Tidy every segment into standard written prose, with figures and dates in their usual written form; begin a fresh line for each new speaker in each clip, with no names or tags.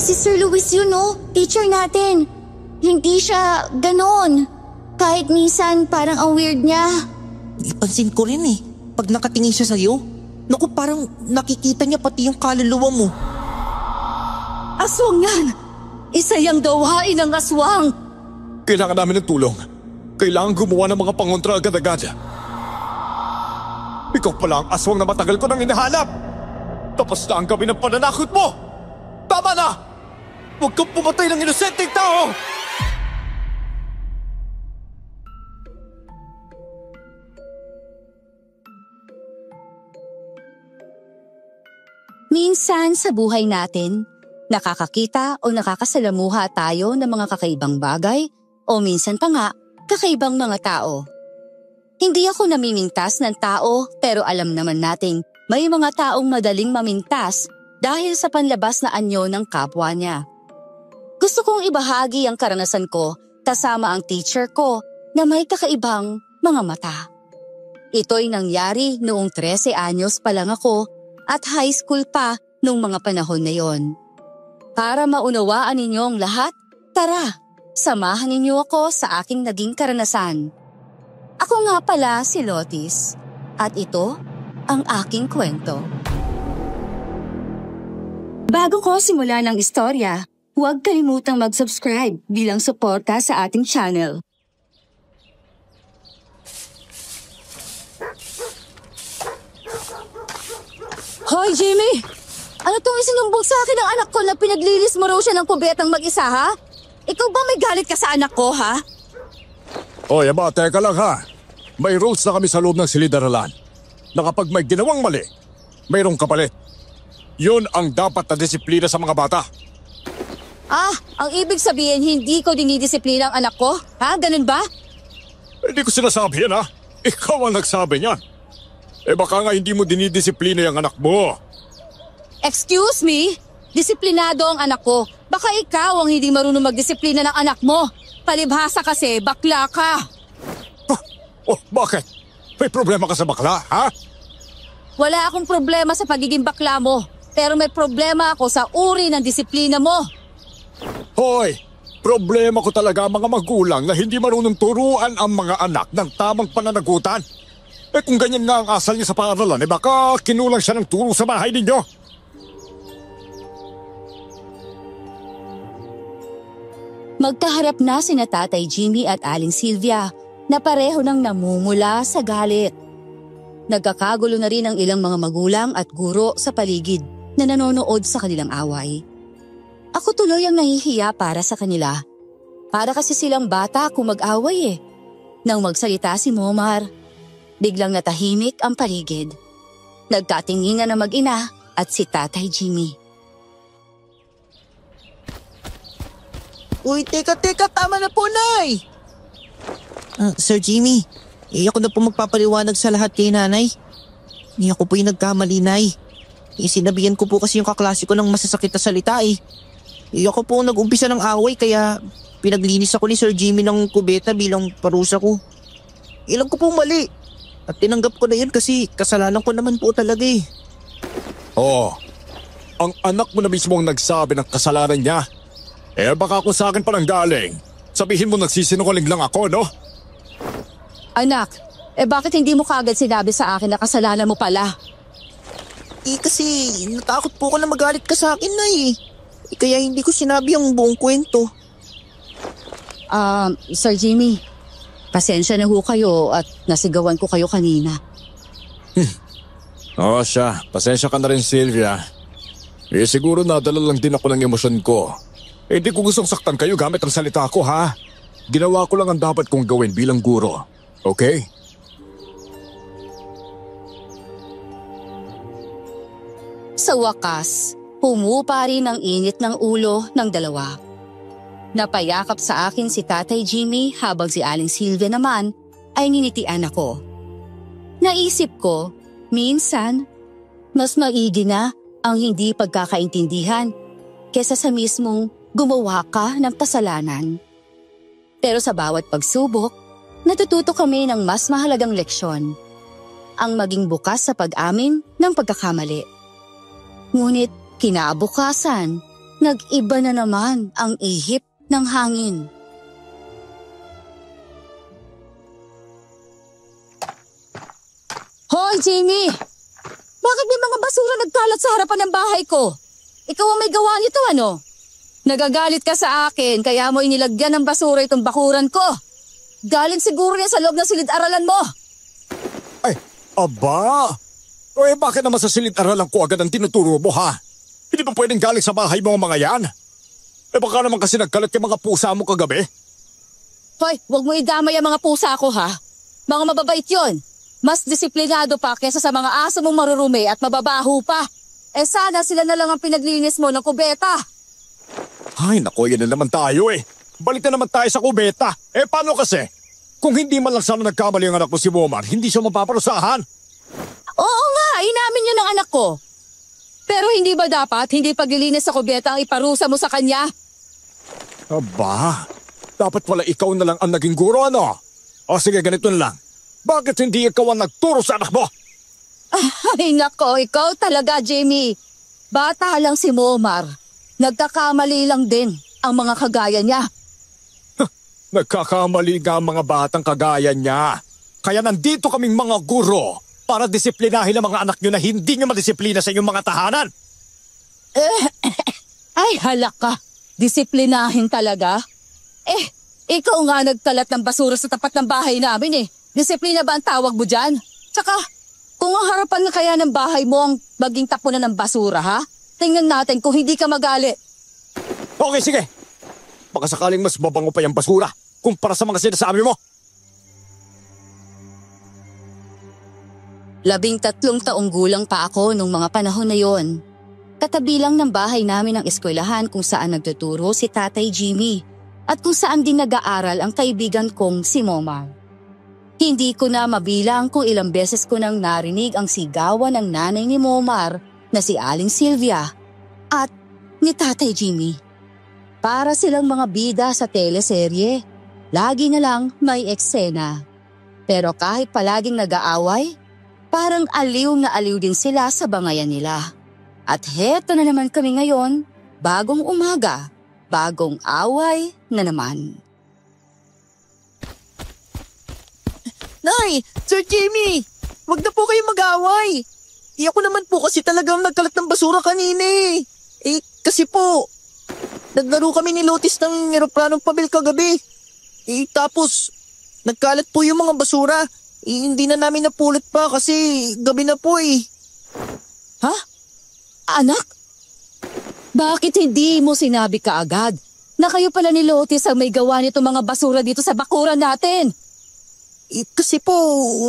Si Sir Luis yun, no? Teacher natin. Hindi siya ganon. Kahit minsan parang ang weird niya.
Ipansin ko rin eh. Pag nakatingin siya sa'yo, naku parang nakikita niya pati yung kaluluwa mo.
Aswang yan! Isa yang dawain ng aswang!
Kailangan namin ng tulong. Kailangan gumawa ng mga pangontra agad-agad. Ikaw pala ang aswang na matagal ko nang hinahanap. Tapos na ang gabi ng pananakot mo. Tama na! Huwag kang pumatay ng inosenteng tao!
Minsan sa buhay natin, nakakakita o nakakasalamuha tayo ng mga kakaibang bagay o minsan pa nga, kakaibang mga tao. Hindi ako namimintas ng tao pero alam naman nating may mga taong madaling mamintas dahil sa panlabas na anyo ng kapwa niya. Gusto kong ibahagi ang karanasan ko kasama ang teacher ko na may kakaibang mga mata. Ito'y nangyari noong 13 anyos pa lang ako at high school pa nung mga panahon na yon. Para maunawaan ninyo ang lahat, tara, samahan ninyo ako sa aking naging karanasan. Ako nga pala si Lotis at ito ang aking kwento. Bago ko simulan ang istorya, huwag kalimutang mag-subscribe bilang suporta sa ating channel. Hoy, Jimmy! Ano tong isinumbong sa akin ng anak ko na pinaglilis mo raw siya ng kubetang mag-isa, ha? Ikaw ba may galit ka sa anak ko, ha?
Oy, aba, teka lang ha. May rules na kami sa loob ng silid-aralan na kapag may ginawang mali, mayroong kapalit. Yun ang dapat na disiplina sa mga bata.
Ah, ang ibig sabihin hindi ko dinidisiplina ang anak ko? Ha? Ganun ba?
Hindi ko sinasabi yan ha. Ikaw ang nagsabi niyan. Baka nga hindi mo dinidisiplina yung anak mo.
Excuse me? Disiplinado ang anak ko. Baka ikaw ang hindi marunong magdisiplina ng anak mo. Palibhasa kasi, bakla ka.
Oh, bakit? May problema ka sa bakla, ha?
Wala akong problema sa pagiging bakla mo. Pero may problema ako sa uri ng disiplina mo.
Hoy, problema ko talaga ang mga magulang na hindi marunong turuan ang mga anak ng tamang pananagutan. Kung ganyan nga ang asal niya sa paaralan, baka kinulang siya ng turo sa bahay ninyo.
Magkaharap na sina Tatay Jimmy at Aling Sylvia na pareho nang namumula sa galit. Nagkakagulo na rin ang ilang mga magulang at guro sa paligid na nanonood sa kanilang away. Ako tuloy ang nahihiya para sa kanila. Para kasi silang bata kung mag-away eh. Nang magsalita si Momar, biglang natahimik ang paligid. Nagkatinginan na mag-ina at si Tatay Jimmy.
Uy, teka, tama na po, Nay! Sir Jimmy, ako na po magpapaliwanag sa lahat kay Nanay. Ako po yung nagkamali, Nay. Sinabihan ko po kasi yung kaklase ko ng masasakit na salita eh. Ako po nag-umpisa ng away kaya pinaglinis ako ni Sir Jimmy ng kubeta bilang parusa ko. Ilang ko po mali. At tinanggap ko na yun kasi kasalanan ko naman po talaga eh.
Oo, ang anak mo na mismo ang nagsabi ng kasalanan niya. Baka kung sa akin parang galing, sabihin mo nagsisinungaling lang ako, no?
Anak, bakit hindi mo kaagad sinabi sa akin na kasalanan mo pala?
Kasi natakot po ko na magalit ka sa akin, Nay. Kaya hindi ko sinabi ang buong kwento.
Sir Jimmy, pasensya na ho kayo at nasigawan ko kayo kanina.
Oo siya, pasensya ka na rin, Sylvia. Siguro nadala lang din ako ng emosyon ko. Hindi ko gustong saktan kayo gamit ang salita ko, ha? Ginawa ko lang ang dapat kong gawin bilang guro. Okay?
Sa wakas, humupa rin ang init ng ulo ng dalawa. Napayakap sa akin si Tatay Jimmy habang si Aling Sylvia naman ay ninitian ako. Naisip ko, minsan, mas maigi na ang hindi pagkakaintindihan kesa sa mismong gumawa ka ng kasalanan. Pero sa bawat pagsubok, natututo kami ng mas mahalagang leksyon. Ang maging bukas sa pag-amin ng pagkakamali. Ngunit kinabukasan, nag-iba na naman ang ihip ng hangin. Hoy, Jamie! Bakit may mga basura nagkalat sa harapan ng bahay ko? Ikaw ang may gawa nito, ano? Nagagalit ka sa akin kaya mo inilagyan ng basura itong bakuran ko. Galing siguro yan sa loob ng silid-aralan mo.
Ay, aba! O bakit naman sa silid-aralan ko agad ang tinuturo mo, ha? Hindi ba pwedeng galing sa bahay mo ang mga yan? Baka naman kasi nagkalat yung mga pusa mo kagabi.
Hoy, huwag mo idamay ang mga pusa ko, ha? Mga mababait yun. Mas disiplinado pa kesa sa mga aso mong marurumi at mababaho pa. Sana sila na lang ang pinaglinis mo ng kubeta.
Ay, nako, yan na naman tayo eh. Balik na naman tayo sa kubeta. Paano kasi? Kung hindi man lang sana nagkamali ang anak mo si Momar, hindi siya mapaparusahan.
Oo nga, inamin niyo ng anak ko. Pero hindi ba dapat hindi paglilinis sa kubeta ang iparusa mo sa kanya?
Aba, dapat pala ikaw na lang ang naging guro, ano? O sige, ganito na lang. Bakit hindi ikaw ang nagturo sa anak mo?
Ay nako, ikaw talaga, Jamie. Bata lang si Momar. Nagkakamali lang din ang mga kagaya niya.
Nagkakamali nga ang mga batang kagaya niya. Kaya nandito kaming mga guro para disiplinahin ang mga anak niyo na hindi niyo madisiplina sa inyong mga tahanan.
Ay halak ka. Disiplinahin talaga? Ikaw nga nagkalat ng basura sa tapat ng bahay namin eh. Disiplina ba ang tawag mo dyan? Tsaka, kung ang harapan na kaya ng bahay mo ang maging tapunan ng basura, ha? Tingnan natin kung hindi ka magalit.
Okay, sige. Baka sakaling mas babango pa yung basura kumpara sa mga sinasabi mo.
13 taong gulang pa ako nung mga panahon na yon. Katabi lang ng bahay namin ang eskwelahan kung saan nagtuturo si Tatay Jimmy at kung saan din nag-aaral ang kaibigan kong si Momar. Hindi ko na mabilang kung ilang beses ko nang narinig ang sigawan ng nanay ni Momar na si Aling Sylvia at ni Tatay Jimmy. Para silang mga bida sa teleserye, lagi na lang may eksena. Pero kahit palaging nag-aaway, parang aliw na aliw din sila sa bangayan nila. At heto na naman kami ngayon, bagong umaga, bagong away na naman.
Nay! Sir Jimmy! Wag na po kayo mag-away! Ako naman po kasi talagang nagkalat ng basura kanina eh. Kasi po, naglaro kami ni Lotis ng eroplanong pabil kagabi. Tapos, nagkalat po yung mga basura. Hindi na namin napulot pa kasi gabi na po eh.
Ha? Anak? Bakit hindi mo sinabi kaagad na kayo pala ni Lotis ang may gawa nito mga basura dito sa bakuran natin?
Kasi po,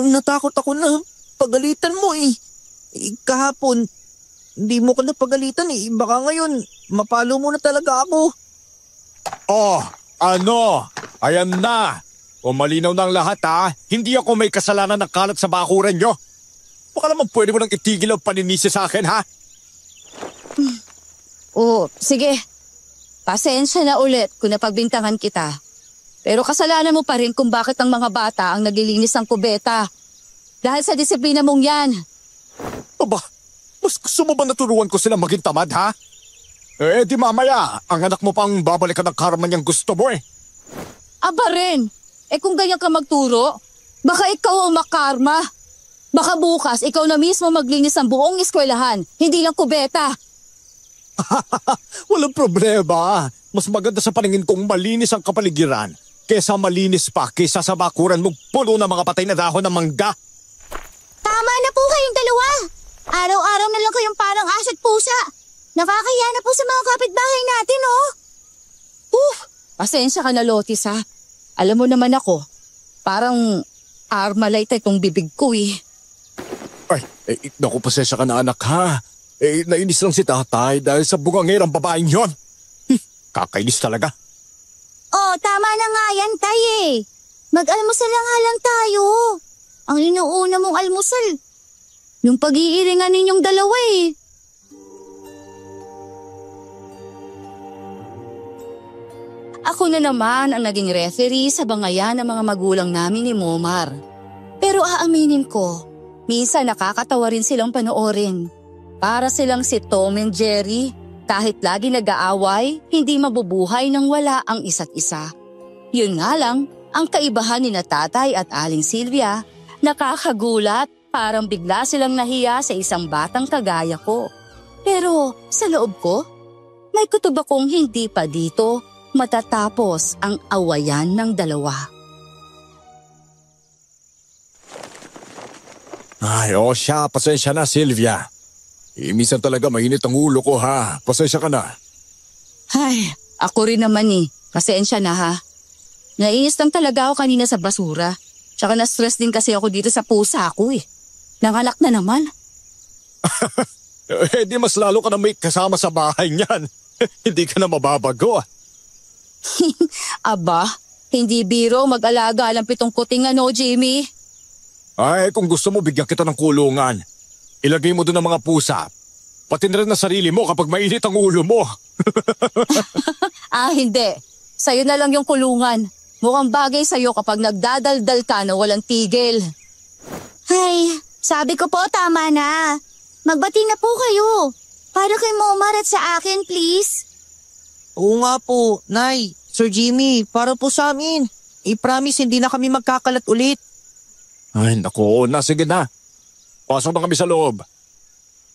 natakot ako na pagalitan mo eh. Kahapon, hindi mo ko na pagalitan eh. Baka ngayon, mapalo mo na talaga ako.
Oh, ano? Ayan na. O malinaw na ang lahat ha. Hindi ako may kasalanan ng kalat sa bakuran nyo. Baka naman pwede mo nang itigil ang paninisi sa akin ha?
Sige. Pasensya na ulit kung napagbintangan kita. Pero kasalanan mo pa rin kung bakit ang mga bata ang naglilinis ng kubeta. Dahil sa disiplina mong yan.
Aba, mas gusto mo ba naturuan ko sila maging tamad ha? Di mamaya, ang anak mo pang babalikan ng karma niyang gusto mo eh.
Aba rin, kung ganyan ka magturo, baka ikaw ang makarma. Baka bukas, ikaw na mismo maglinis ng buong eskwelahan, hindi lang kubeta.
Walang problema. Mas maganda sa paningin kong malinis ang kapaligiran kesa malinis pa kesa sa bakuran mong puno ng mga patay na dahon ng mangga.
Tama na po kayong dalawa. Araw-araw na lang kayong parang asa't pusa. Nakakahiya na po sa mga kapitbahay natin, oh.
Pasensya ka na, Lotis, ha? Alam mo naman ako, parang Armalite itong bibig ko eh.
Ay, naku, pasensya ka na anak ha. Nainis lang si tatay dahil sa bungangerang babaeng yon. Kakainis talaga.
Oh, tama na nga yan, tay eh. Mag-almusal na nga lang tayo. Ang inuuna mong almusal, yung pag-iiringan ninyong dalawa eh.
Ako na naman ang naging referee sa bangayan ng mga magulang namin ni Momar. Pero aaminin ko, minsan nakakatawa rin silang panoorin. Para silang si Tom and Jerry, Kahit lagi nag-aaway, hindi mabubuhay nang wala ang isa't isa. Yun nga lang, ang kaibahan ni na tatay at Aling Silvia, nakakagulat, parang bigla silang nahiya sa isang batang kagaya ko. Pero sa loob ko, may kutob akong hindi pa dito matatapos ang awayan ng dalawa.
Ay, siya, pasensya na Silvia. Minsan talaga mainit ang ulo ko ha, pasensya ka na.
Ay, ako rin naman pasensya na ha. Nainis lang talaga ako kanina sa basura. Tsaka na-stress din kasi ako dito sa pusa ko Nanganak na naman.
Di mas lalo ka na may kasama sa bahay niyan. Hindi ka na mababago.
Aba, hindi biro mag-alaga ng 7 kuting Jimmy.
Ay, kung gusto mo bigyan kita ng kulungan. Ilagay mo doon ang mga pusa. Pati na rin na sarili mo kapag mainit ang ulo mo.
Hindi. Sa'yo na lang yung kulungan. Mukhang bagay sa'yo kapag nagdadaldal ka na walang tigil.
Ay, sabi ko po tama na. Magbati na po kayo. Para kay Momar at sa akin, please.
Oo nga po, Nay. Sir Jimmy, para po sa amin. I-promise hindi na kami magkakalat ulit.
Ay, naku, sige na. Pasok na kami sa loob.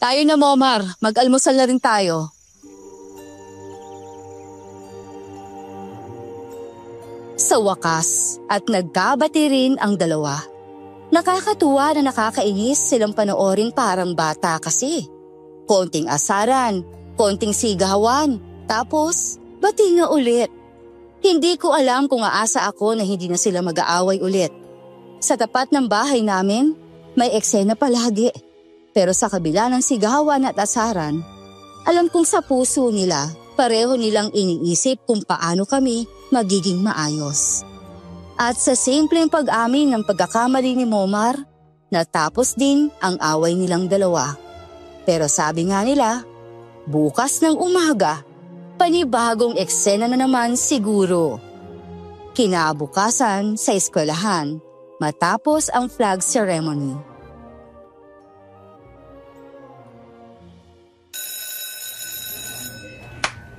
Tayo na, Momar. Mag-almusal na rin tayo. Sa wakas, at nagkabati rin ang dalawa. Nakakatuwa na nakakainis silang panoorin parang bata kasi. Konting asaran, konting sigawan, tapos bati nga ulit. Hindi ko alam kung aasa ako na hindi na sila mag-aaway ulit. Sa tapat ng bahay namin, may eksena palagi. Pero sa kabila ng sigawan at asaran, alam kong sa puso nila, pareho nilang iniisip kung paano kami magiging maayos. At sa simpleng pag-amin ng pagkakamali ni Momar, natapos din ang away nilang dalawa. Pero sabi nga nila, bukas ng umaga, panibagong eksena na naman siguro. Kinabukasan sa eskwelahan, matapos ang flag ceremony.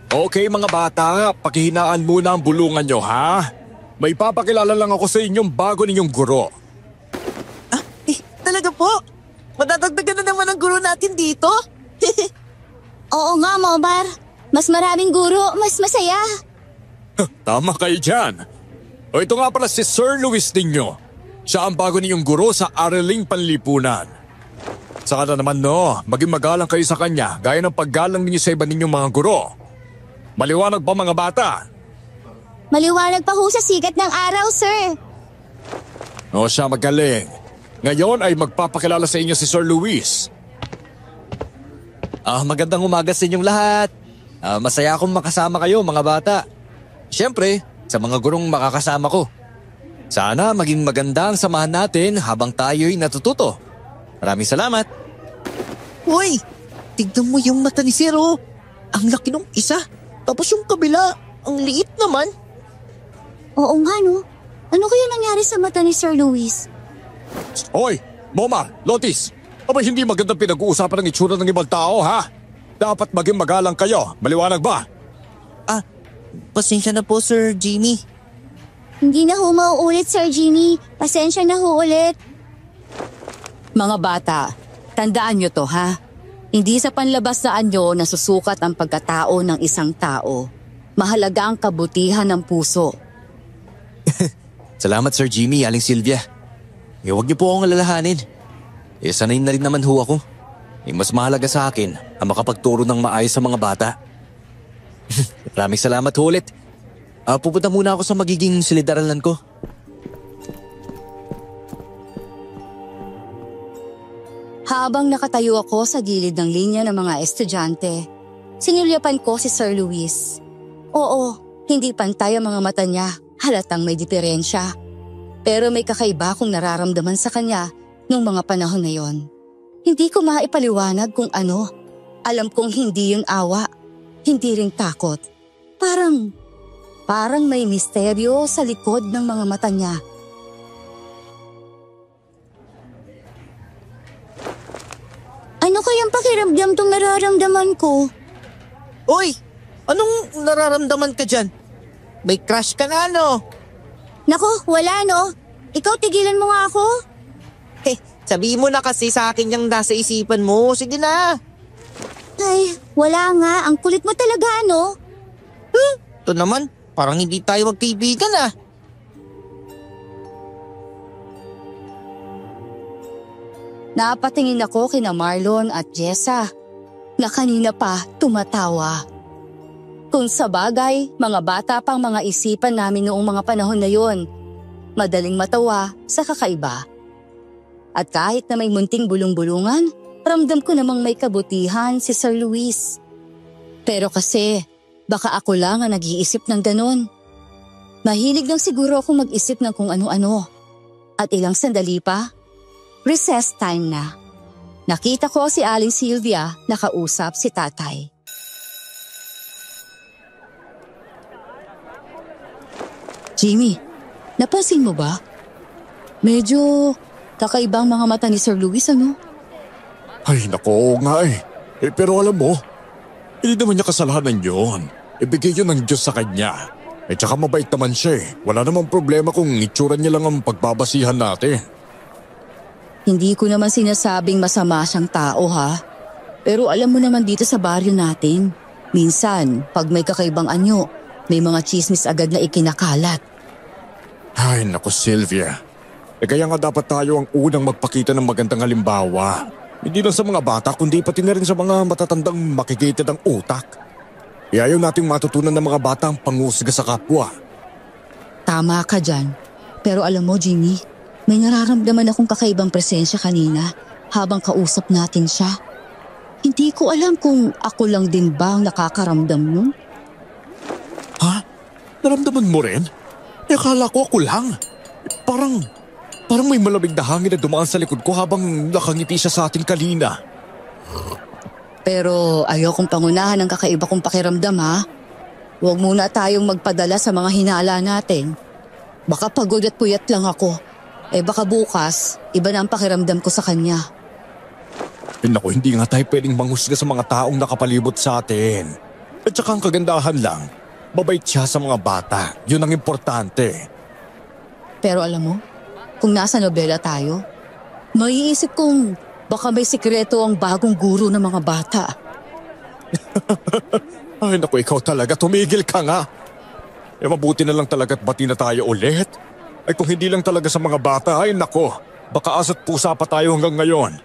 Okay mga bata, pakihinaan muna ang bulungan nyo ha. May papakilala lang ako sa inyong bago ninyong guro.
Talaga po? Madadagdagan na naman ang guro natin dito?
Oo nga, Momar. Mas maraming guro, mas masaya.
Tama kayo dyan. Ito nga pala si Sir Luis ninyo. Siya ang bago ninyong guro sa Araling Panlipunan. Saka na naman maging magalang kayo sa kanya gaya ng paggalang ninyo sa iba ninyong mga guro. Maliwanag ba mga bata?
Maliwanag pa ho sa sikat ng araw, sir.
Siya magaling. Ngayon ay magpapakilala sa inyo si Sir Luis.
Magandang umaga sa inyong lahat. Masaya akong makasama kayo mga bata. Siyempre, sa mga gurong makakasama ko. Sana maging maganda ang samahan natin habang tayo'y natututo. Maraming salamat.
Hoy, tignan mo yung mata ni Sir oh. Ang laki nung isa. Tapos yung kabila, ang liit naman.
Oo nga, no? Ano kaya nangyari sa mata ni Sir Luis?
Hoy, Momar, Lotis. Aba hindi magandang pinag-uusapan ng itsura ng ibang tao ha? Dapat maging magalang kayo. Maliwanag ba?
Pasensya na po, Sir Jimmy.
Hindi na ho mauulit, Sir Jimmy. Pasensya na ho ulit.
Mga bata, tandaan nyo to ha. Hindi sa panlabas na anyo nasusukat ang pagkatao ng isang tao. Mahalaga ang kabutihan ng puso.
Salamat Sir Jimmy, Aling Silvia. Huwag niyo po akong alalahanin. Sanay na rin naman ho ako. Mas mahalaga sa akin ang makapagturo ng maayos sa mga bata. Maraming salamat ho ulit. Pupunta muna ako sa magiging silid-aralan ko.
Habang nakatayo ako sa gilid ng linya ng mga estudyante, sinulyapan ko si Sir Luis. Oo, hindi pantay ang mga mata niya, halatang may diferensya. Pero may kakaiba akong nararamdaman sa kanya nung mga panahon na yon. Hindi ko maipaliwanag kung ano. Alam kong hindi yun awa, hindi rin takot. Parang may misteryo sa likod ng mga mata niya.
Ano kayang pakiramdam tong nararamdaman ko?
Uy! Anong nararamdaman ka dyan? May crush ka na, no?
Naku, wala no. Ikaw tigilan mo nga ako.
Sabihin mo na kasi sa akin yung nasa isipan mo. Sige na.
Ay, wala nga. Ang kulit mo talaga, no?
Ito naman, parang hindi tayo magkaibigan ah.
Napatingin ako kina Marlon at Jessa na kanina pa tumatawa. Kung sa bagay, mga bata pang mga isipan namin noong mga panahon na yon. Madaling matawa sa kakaiba. At kahit na may munting bulong-bulungan, ramdam ko namang may kabutihan si Sir Luis. Pero kasi, baka ako lang ang nag-iisip ng ganon. Mahilig lang siguro akong mag-isip ng kung ano-ano. At ilang sandali pa, recess time na. Nakita ko si Aling Sylvia nakausap si tatay. Jimmy, napansin mo ba? Medyo kakaibang mga mata ni Sir Luis, ano?
Ay, nako nga eh. Pero alam mo, hindi naman niya kasalanan yun. Ibigay yun ng Diyos sa kanya. Tsaka mabait naman siya eh. Wala namang problema kung itsura niya lang ang pagbabasihan natin.
Hindi ko naman sinasabing masama siyang tao ha. Pero alam mo naman dito sa baryo natin, minsan pag may kakaibang anyo, may mga chismis agad na ikinakalat.
Ay, nako Sylvia. Kaya nga dapat tayo ang unang magpakita ng magandang halimbawa. Hindi lang sa mga bata, kundi pati na rin sa mga matatandang makikita ng utak. Ayaw nating matutunan ng mga bata ang pangusga sa kapwa.
Tama ka dyan. Pero alam mo, Jimmy, may nararamdaman akong kakaibang presensya kanina habang kausap natin siya. Hindi ko alam kung ako lang din ba ang nakakaramdam nun.
Ha? Naramdaman mo rin? Akala ko ako lang. Parang may malamig na hangin na dumaan sa likod ko habang nakangiti siya sa atin kanina.
Pero ayokong pangunahan ng kakaiba kong pakiramdam ha. Huwag muna tayong magpadala sa mga hinala natin. Baka pagod at puyat lang ako. Baka bukas, iba na ang pakiramdam ko sa kanya.
Naku, hindi nga tayo pwedeng manghusga sa mga taong nakapalibot sa atin. At saka ang kagandahan lang, mabait siya sa mga bata. Yun ang importante.
Pero alam mo, kung nasa nobela tayo, maiisip kong baka may sikreto ang bagong guro ng mga bata.
Ay naku, ikaw talaga, tumigil ka nga. Mabuti na lang talaga't bati na tayo ulit. Ay kung hindi lang talaga sa mga bata, ay naku, baka asa't pusa pa tayo hanggang ngayon.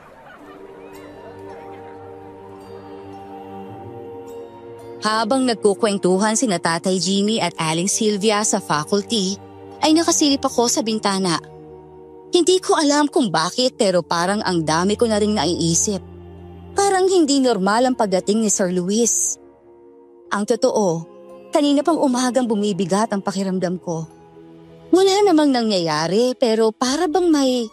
Habang nagkukwentuhan sina Tatay Jimmy at Aling Sylvia sa faculty, ay nakasilip ako sa bintana. Hindi ko alam kung bakit pero parang ang dami ko na rin naiisip. Parang hindi normal ang pagdating ni Sir Luis. Ang totoo, kanina pang umagang bumibigat ang pakiramdam ko. Wala namang nangyayari pero para bang may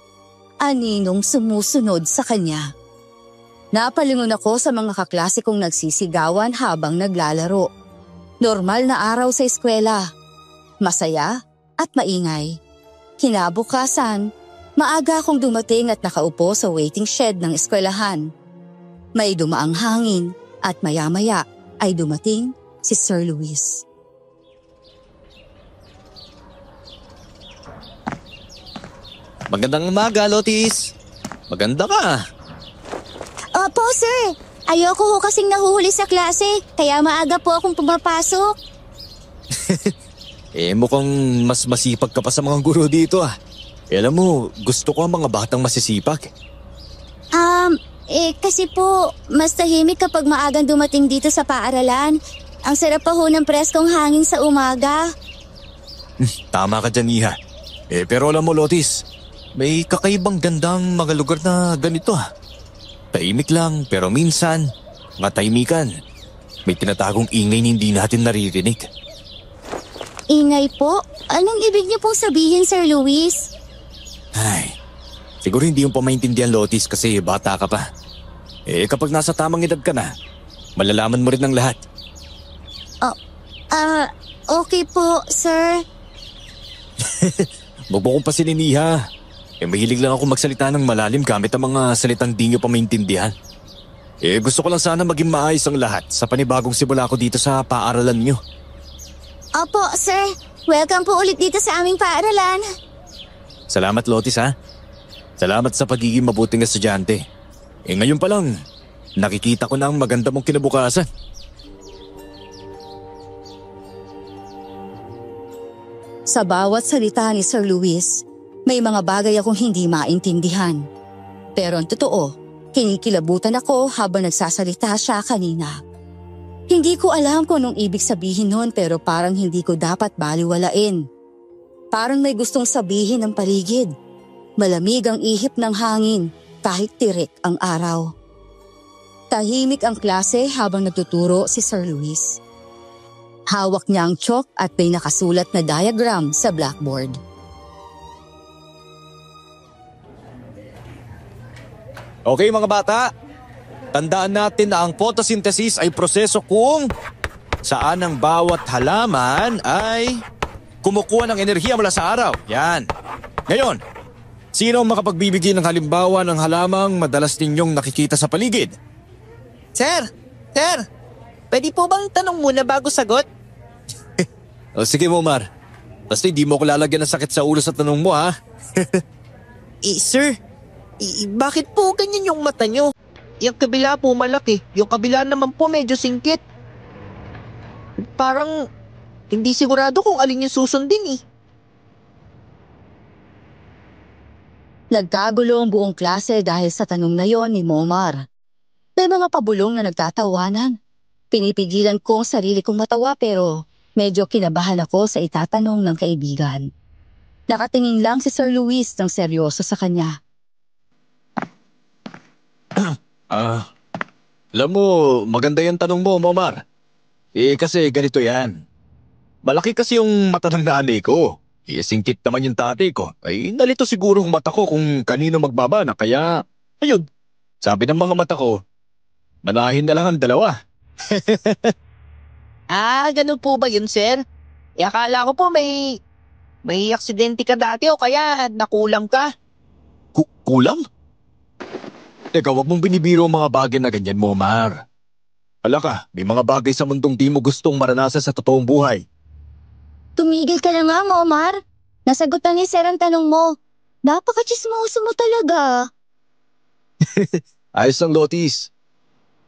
aninong sumusunod sa kanya. Napalingon ako sa mga kaklase kong nagsisigawan habang naglalaro. Normal na araw sa eskwela. Masaya at maingay. Kinabukasan, maaga akong dumating at nakaupo sa waiting shed ng eskwelahan. May dumaang hangin at maya-maya ay dumating si Sir Luis.
Magandang umaga, Lotis. Maganda ka.
Opo, sir. Ayoko ho kasing nahuhuli sa klase, kaya maaga po akong pumapasok.
Mukhang mas masipag ka pa sa mga guro dito ah. Alam mo, gusto ko ang mga batang masisipag.
Kasi po, mas tahimik kapag maagang dumating dito sa paaralan. Ang sarap pa ho ng preskong hangin sa umaga.
Tama ka dyan, Iha. Pero alam mo, Lotis, may kakaibang gandang mga lugar na ganito ah. Tahimik lang, pero minsan, matahimikan. May tinatagong ingay na hindi natin naririnig.
Ingay po? Anong ibig niyo pong sabihin, Sir Luis?
Ay, siguro hindi yung pamaintindihan, Lotis, kasi bata ka pa. Kapag nasa tamang edad ka na, malalaman mo rin ang lahat.
Okay po, sir.
Huwag mo kong pansinin, Iha. Mahilig lang ako magsalita ng malalim gamit ang mga salitang di nyo pa maintindihan. Gusto ko lang sana maging maayos ang lahat sa panibagong simula ko dito sa paaralan niyo.
Opo, sir. Welcome po ulit dito sa aming paaralan.
Salamat, Lotis, ha? Salamat sa pagiging mabuting estudyante. Ngayon pa lang, nakikita ko na ang maganda mong kinabukasan.
Sa bawat salita ni Sir Luis, may mga bagay akong hindi maintindihan. Pero ang totoo, kinikilabutan ako habang nagsasalita siya kanina. Hindi ko alam kung anong ibig sabihin nun pero parang hindi ko dapat baliwalain. Parang may gustong sabihin ng paligid. Malamig ang ihip ng hangin kahit tirik ang araw. Tahimik ang klase habang nagtuturo si Sir Luis. Hawak niya ang chalk at may nakasulat na diagram sa blackboard.
Okay mga bata, tandaan natin na ang photosynthesis ay proseso kung saan ang bawat halaman ay kumukuha ng enerhiya mula sa araw. Yan. Ngayon, sino ang makapagbibigay ng halimbawa ng halamang madalas ninyong nakikita sa paligid?
Sir! Pwede po bang tanong muna bago sagot?
Sige Momar, basta hindi mo ko lalagyan ng sakit sa ulo sa tanong mo ha.
Sir, bakit po ganyan yung mata nyo? Yung kabila po malaki, yung kabila naman po medyo singkit. Parang hindi sigurado kung alin yung susundin eh.
Nagkagulo ang buong klase dahil sa tanong na yon ni Momar. May mga pabulong na nagtatawanan. Pinipigilan ko ang sarili kong matawa pero medyo kinabahan ako sa itatanong ng kaibigan. Nakatingin lang si Sir Luis ng seryoso sa kanya.
Alam mo, maganda yung tanong mo, Momar. Kasi ganito yan. Malaki kasi yung mata ng nanay ko. Singkit naman yung tatay ko. Nalito siguro ang mata ko kung kanino magbabana. Kaya, ayun, sabi ng mga mata ko, manahin na lang ang dalawa.
Ganun po ba yun, sir? Akala ko po may aksidente ka dati o kaya nakulam ka.
Kulang? Teka, wag mong binibiro ang mga bagay na ganyan, Momar. Hala ka, may mga bagay sa mundong di mo gustong maranasan sa totoong buhay.
Tumigil ka na nga, Momar. Nasagot na ni sir ang tanong mo. Napaka-chismoso mo talaga.
Ayos lang, Lotis.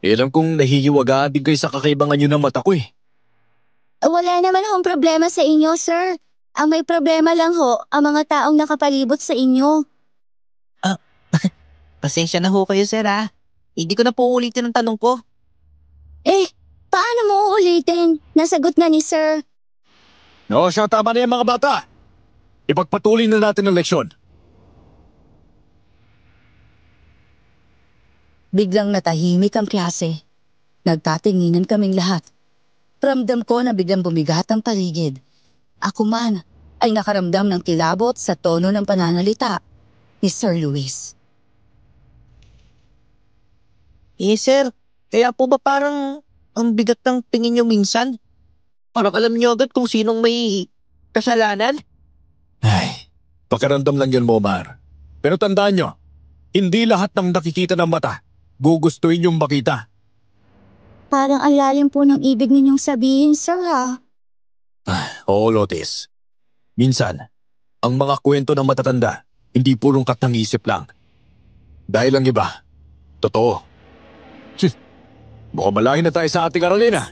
Alam kong nahihiwagaan din kayo sa kakaibangan nyo ng mata ko eh.
Wala naman akong problema sa inyo, sir. Ang may problema lang ho, ang mga taong nakapalibot sa inyo.
Pasensya na ho kayo, sir ha. Hindi ko na po ulitin ang tanong ko.
Paano mo uulitin? Nasagot na ni sir.
No, siya tama na yan mga bata. Ipagpatuloy na natin ang leksyon.
Biglang natahimik ang klase. Nagtatinginan kaming lahat. Ramdam ko na biglang bumigat ang paligid. Ako man ay nakaramdam ng kilabot sa tono ng pananalita ni Sir Luis.
Sir, kaya po ba parang ang bigat ng tingin nyo minsan? Parang alam nyo agad kung sinong may kasalanan?
Pakiramdam lang yun, Momar. Pero tandaan nyo, hindi lahat ng nakikita ng mata gugustuhin yung makita.
Parang ang lalim po ng ibig ninyong sabihin, sir ha.
Oo, Lotis. Minsan, ang mga kwento ng matatanda, hindi purong katang-isip lang. Dahil ang iba, totoo. Mukhang malahin na tayo sa ating aralin ah.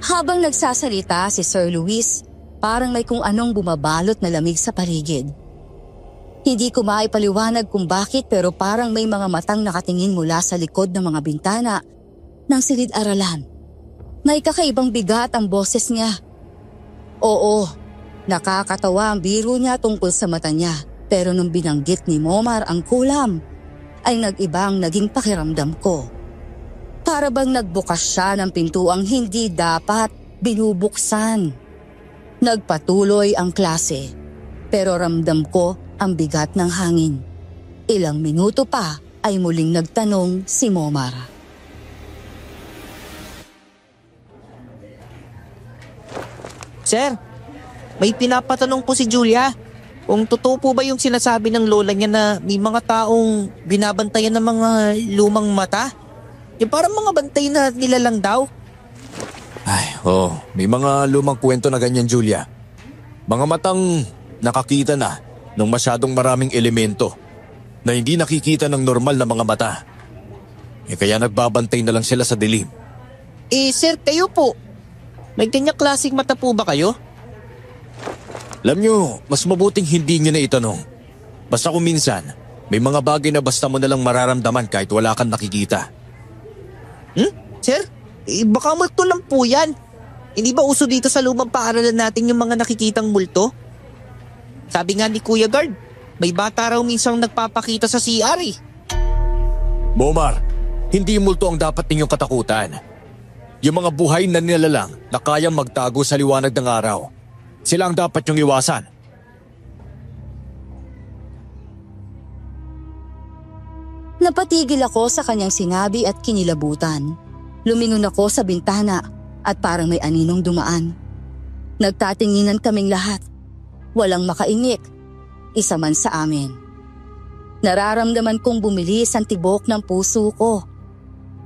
Habang nagsasalita si Sir Luis, parang may kung anong bumabalot na lamig sa paligid. Hindi ko maipaliwanag kung bakit pero parang may mga matang nakatingin mula sa likod ng mga bintana ng silid-aralan. May kakaibang bigat ang boses niya. Oo, nakakatawa ang biro niya tungkol sa mata niya pero nung binanggit ni Momar ang kulam, ay nag-ibang naging pakiramdam ko. Para bang nagbukas siya ng pintuang hindi dapat binubuksan. Nagpatuloy ang klase, pero ramdam ko ang bigat ng hangin. Ilang minuto pa ay muling nagtanong si Momar.
Sir, may pinapatanong po si Julia. Kung totoo po ba yung sinasabi ng lola niya na may mga taong binabantayan ng mga lumang mata? Yung parang mga bantay na nilalang daw.
Ay, may mga lumang kwento na ganyan, Julia. Mga matang nakakita na ng masyadong maraming elemento na hindi nakikita ng normal na mga mata. Kaya nagbabantay na lang sila sa dilim.
Sir, kayo po. May ganyang klaseng mata po ba kayo?
Alam nyo, mas mabuting hindi nyo na itanong. Basta kung minsan, may mga bagay na basta mo nalang mararamdaman kahit wala kang nakikita.
Sir, baka multo lang po yan. Hindi ba uso dito sa lumang paaralan natin yung mga nakikitang multo? Sabi nga ni Kuya Guard, may bata raw minsang nagpapakita sa CR eh.
Bomar, hindi multo ang dapat ninyong katakutan. Yung mga buhay na nilalang na kayang magtago sa liwanag ng araw. Sila ang dapat nyong iwasan.
Napatigil ako sa kanyang sinabi at kinilabutan. Lumingon ako sa bintana at parang may aninong dumaan. Nagtatinginan kaming lahat. Walang makaingik, isa man sa amin. Nararamdaman kong bumilis ang tibok ng puso ko.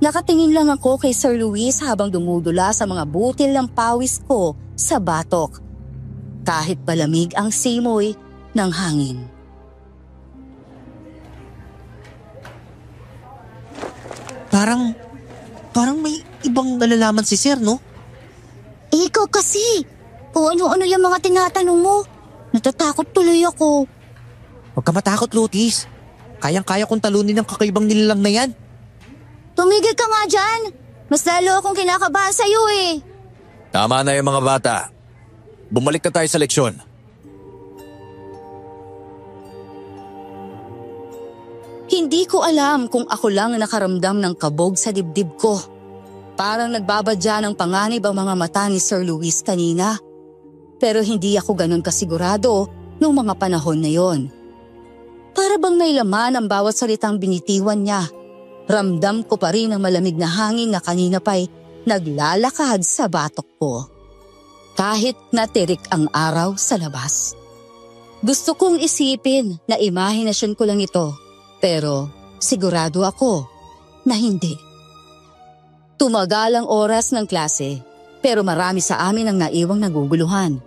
Nakatingin lang ako kay Sir Luis habang dumudula sa mga butil ng pawis ko sa batok. Kahit palamig ang simoy ng hangin.
Parang may ibang nalalaman si Sir, no?
Ikaw kasi. O ano-ano yung mga tinatanong mo. Natatakot tuloy ako.
Huwag ka matakot, Lotis. Kayang-kaya kong talunin ang kakaibang nilalang na yan.
Tumigil ka nga dyan. Mas lalo akong kinakabahan sa'yo eh.
Tama na yung mga bata. Bumalik na tayo sa leksyon.
Hindi ko alam kung ako lang nakaramdam ng kabog sa dibdib ko. Parang nagbabadya ng panganib ang mga mata ni Sir Luis kanina. Pero hindi ako ganun kasigurado noong mga panahon na yon. Para bang may laman ang bawat salitang binitiwan niya. Ramdam ko pa rin ang malamig na hangin na kanina pa'y naglalakad sa batok ko. Kahit natirik ang araw sa labas. Gusto kong isipin na imahinasyon ko lang ito, pero sigurado ako na hindi. Tumagal ang oras ng klase, pero marami sa amin ang naiwang naguguluhan.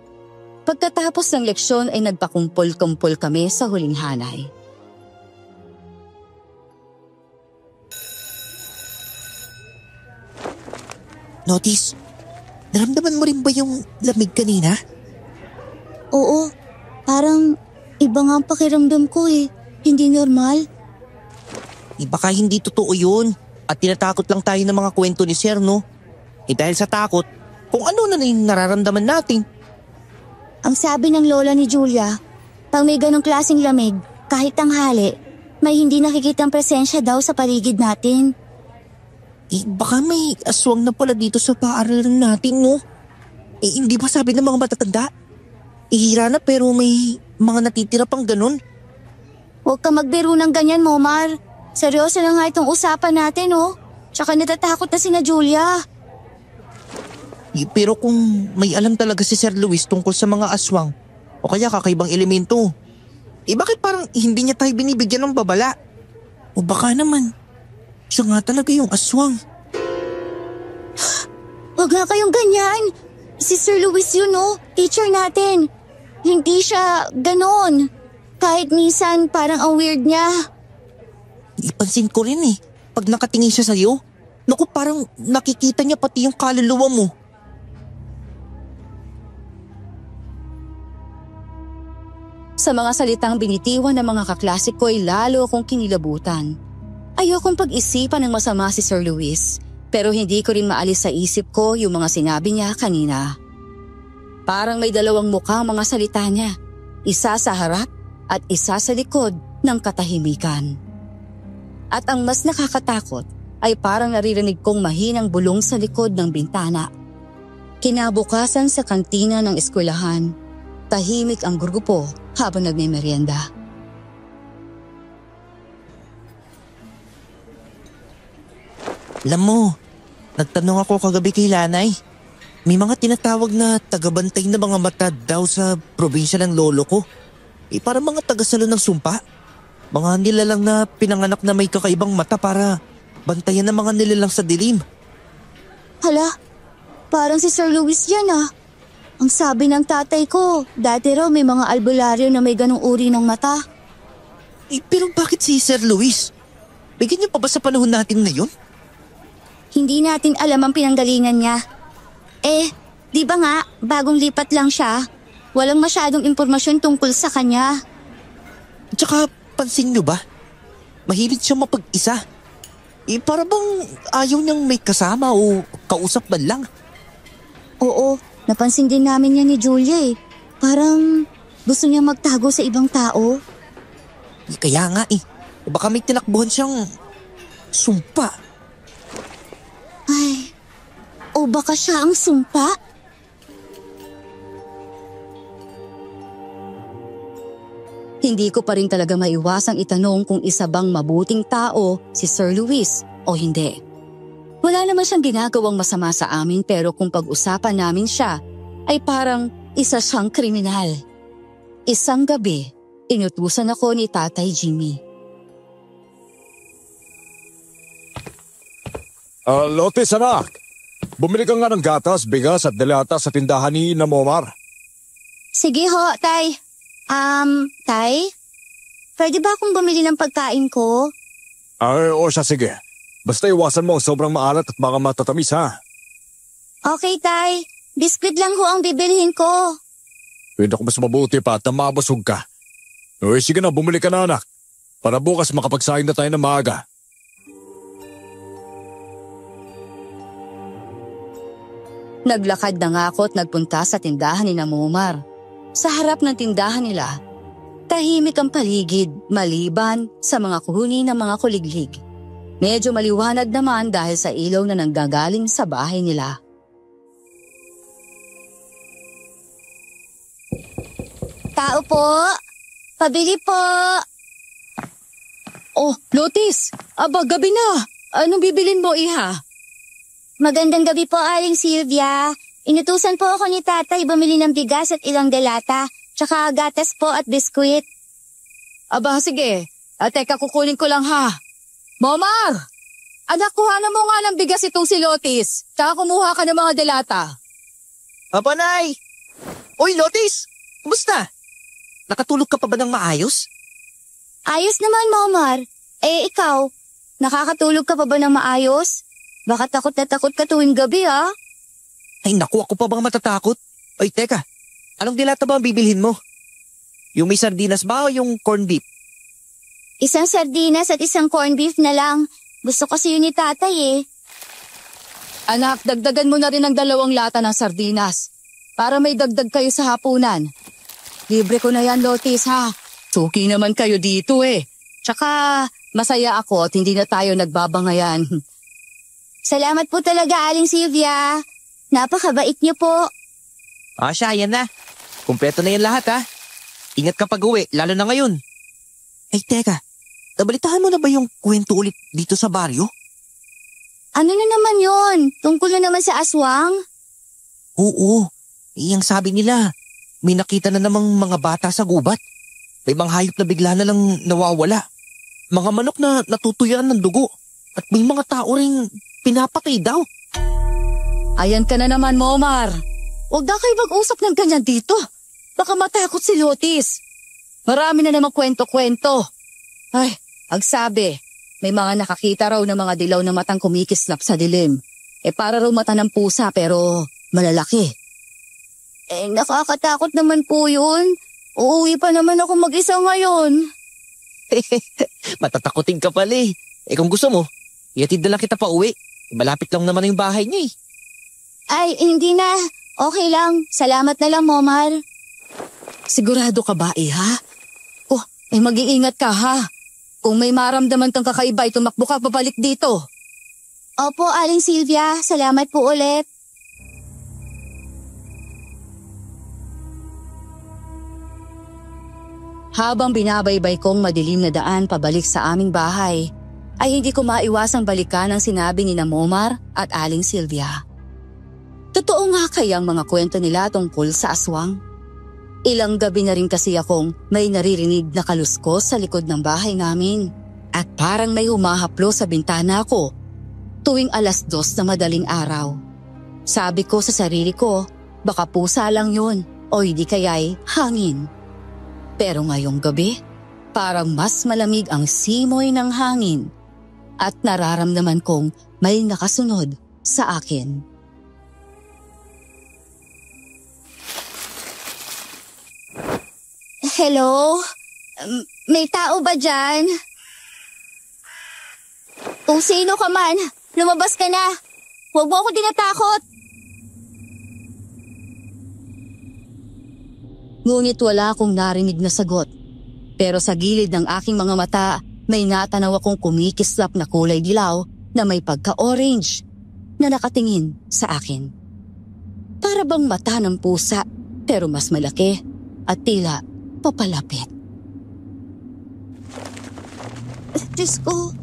Pagkatapos ng leksyon ay nagpakumpol-kumpol kami sa huling hanay.
Notice, naramdaman mo rin ba yung lamig kanina?
Oo, parang iba nga ang pakiramdam ko eh. Hindi normal.
Baka hindi totoo yun at tinatakot lang tayo ng mga kwento ni Sir, no? Dahil sa takot, kung ano na yung nararamdaman natin.
Ang sabi ng lola ni Julia, pag may ganong klaseng lamig, kahit tanghali, may hindi nakikitang presensya daw sa paligid natin.
Baka may aswang na pala dito sa paaralan natin, no? Hindi ba sabi ng mga matatanda? Ihira na pero may mga natitira pang ganun.
Huwag ka magbiro ng ganyan, Momar. Seryoso na nga itong usapan natin, oh. Tsaka natatakot na sina Julia.
Pero kung may alam talaga si Sir Luis tungkol sa mga aswang o kaya kakaibang elemento, bakit parang hindi niya tayo binibigyan ng babala? O baka naman, siya nga talaga yung aswang.
Huwag nga kayong ganyan. Si Sir Luis yun, oh. Teacher natin. Hindi siya ganon. Kahit minsan parang ang weird niya.
Ipansin ko rin eh. Pag nakatingin siya sa'yo, naku parang nakikita niya pati yung kaluluwa mo.
Sa mga salitang binitiwan ng mga kaklase ko ay lalo akong kinilabutan. Ayokong pag-isipan ng masama si Sir Luis, pero hindi ko rin maalis sa isip ko yung mga sinabi niya kanina. Parang may dalawang mukha ang mga salita niya, isa sa harap at isa sa likod ng katahimikan. At ang mas nakakatakot ay parang naririnig kong mahinang bulong sa likod ng bintana. Kinabukasan sa kantina ng eskwelahan, tahimik ang grupo habang nagmemeryenda.
Alam mo, nagtanong ako kagabi kay Lanay. May mga tinatawag na tagabantay na mga mata daw sa probinsya ng lolo ko. Parang mga tagasalo ng sumpa. Mga nilalang na pinanganak na may kakaibang mata para bantayan ng mga nilalang sa dilim.
Hala, parang si Sir Luis yan ah. Ang sabi ng tatay ko, dati raw may mga albularyo na may ganong uri ng mata.
Pero bakit si Sir Luis? Bigyan niyo pa ba sa panahon natin ngayon?
Hindi natin alam ang pinanggalingan niya. Di ba nga, bagong lipat lang siya. Walang masyadong impormasyon tungkol sa kanya.
Tsaka pansin niyo ba? Mahilig siya mapag-isa. Para bang ayaw niyang may kasama o kausap man lang.
Oo, napansin din namin yan ni Julia eh. Parang gusto niya magtago sa ibang tao.
Kaya nga baka may tinakbuhan siyang sumpa.
Ay, o baka siya ang sumpa?
Hindi ko pa rin talaga maiwasang itanong kung isa bang mabuting tao si Sir Luis o hindi. Wala naman siyang ginagawang masama sa amin pero kung pag-usapan namin siya ay parang isa siyang kriminal. Isang gabi, inutusan ako ni Tatay Jimmy.
Lotis anak, bumili ka nga ng gatas, bigas at delata sa tindahan ni Namomar.
Sige ho, Tay. Tay? Pwede ba akong bumili ng pagkain ko?
O siya sige. Basta iwasan mo ang sobrang maalat at baka matatamis ha.
Okay, Tay. Biskwit lang ho ang bibilihin ko.
Pwede ko mas mabuti pa at mabusog ka. Sige na, bumili ka na anak. Para bukas makapagsahin na tayo ng maaga.
Naglakad na nga ako at nagpunta sa tindahan ni Namomar. Sa harap ng tindahan nila, tahimik ang paligid maliban sa mga kuhuni ng mga kuliglig. Medyo maliwanag naman dahil sa ilaw na nanggagaling sa bahay nila.
Tao po! Pabili po!
Oh, Lotis! Aba, gabi na! Anong bibilin mo, iha?
Magandang gabi po, Aling Sylvia. Inutusan po ako ni tatay bumili ng bigas at ilang delata, tsaka gatas po at biskuit.
Aba, sige. Teka, kukunin ko lang ha. Momar! Anak, kuhanan mo nga ng bigas itong si Lotis. Tsaka kumuha ka ng mga delata.
Aba, Nay! Uy, Lotis! Kumusta? Nakatulog ka pa ba ng maayos?
Ayos naman, Momar. Ikaw, nakakatulog ka pa ba ng maayos? Baka takot na takot ka tuwing gabi, ha?
Ay naku, ako pa bang matatakot? Ay teka, anong dilata ba ang bibilhin mo? Yung may sardinas ba o yung corned beef?
Isang sardinas at isang corned beef na lang. Gusto kasi yun ni tatay eh.
Anak, dagdagan mo na rin ng 2 lata ng sardinas para may dagdag kayo sa hapunan. Libre ko na yan, Lotis, ha? Suki naman kayo dito eh. Tsaka masaya ako at hindi na tayo nagbabangayan.
Salamat po talaga, Aling Sylvia. Napakabait niyo po.
Siya, yan na. Kumpleto na yan lahat, ha? Ingat ka pag-uwi, lalo na ngayon. Ay, teka. Nabalitahan mo na ba yung kwento ulit dito sa baryo?
Ano na naman yon? Tungkol na naman sa aswang?
Oo. Ang sabi nila, may nakita na namang mga bata sa gubat. May mga hayop na bigla na lang nawawala. Mga manok na natutuyaan ng dugo. At may mga tao ring pinapatay daw.
Ayan ka na naman, Momar. Huwag na kayo mag-usap ng ganyan dito. Baka matakot si Lotis. Marami na namang kwento-kwento. Ay, ang sabi, may mga nakakita raw ng mga dilaw na matang kumikislap sa dilim. Para raw mata ng pusa pero malalaki.
Nakakatakot naman po yun. Uuwi pa naman ako mag-isa ngayon.
Matatakotin ka pala eh. Kung gusto mo, ihatid na lang kita pa uwi. Malapit lang naman yung bahay niya eh.
Ay, hindi na. Okay lang. Salamat na lang, Momar.
Sigurado ka ba, iha? Mag-iingat ka, ha? Kung may maramdaman kang kakaiba, tumakbo ka pabalik dito.
Opo, Aling Sylvia. Salamat po ulit.
Habang binabaybay kong madilim na daan pabalik sa aming bahay, ay hindi ko maiwasang balikan ang sinabi ni Namomar at Aling Sylvia. Totoo nga kayang mga kwento nila tungkol sa aswang? Ilang gabi na rin kasi akong may naririnig na kaluskos sa likod ng bahay namin at parang may humahaplo sa bintana ko tuwing 2:00 na madaling araw. Sabi ko sa sarili ko, baka pusa lang yun o hindi kaya'y hangin. Pero ngayong gabi, parang mas malamig ang simoy ng hangin at nararamdaman kong may nakasunod sa akin.
Hello? May tao ba dyan? Kung sino ka man, lumabas ka na. Huwag mo ako tinatakot.
Ngunit wala akong narinig na sagot. Pero sa gilid ng aking mga mata, may natanaw akong kumikislap na kulay dilaw na may pagka-orange na nakatingin sa akin. Para bang mata ng pusa pero mas malaki at tila papalapit.
Diyos ko,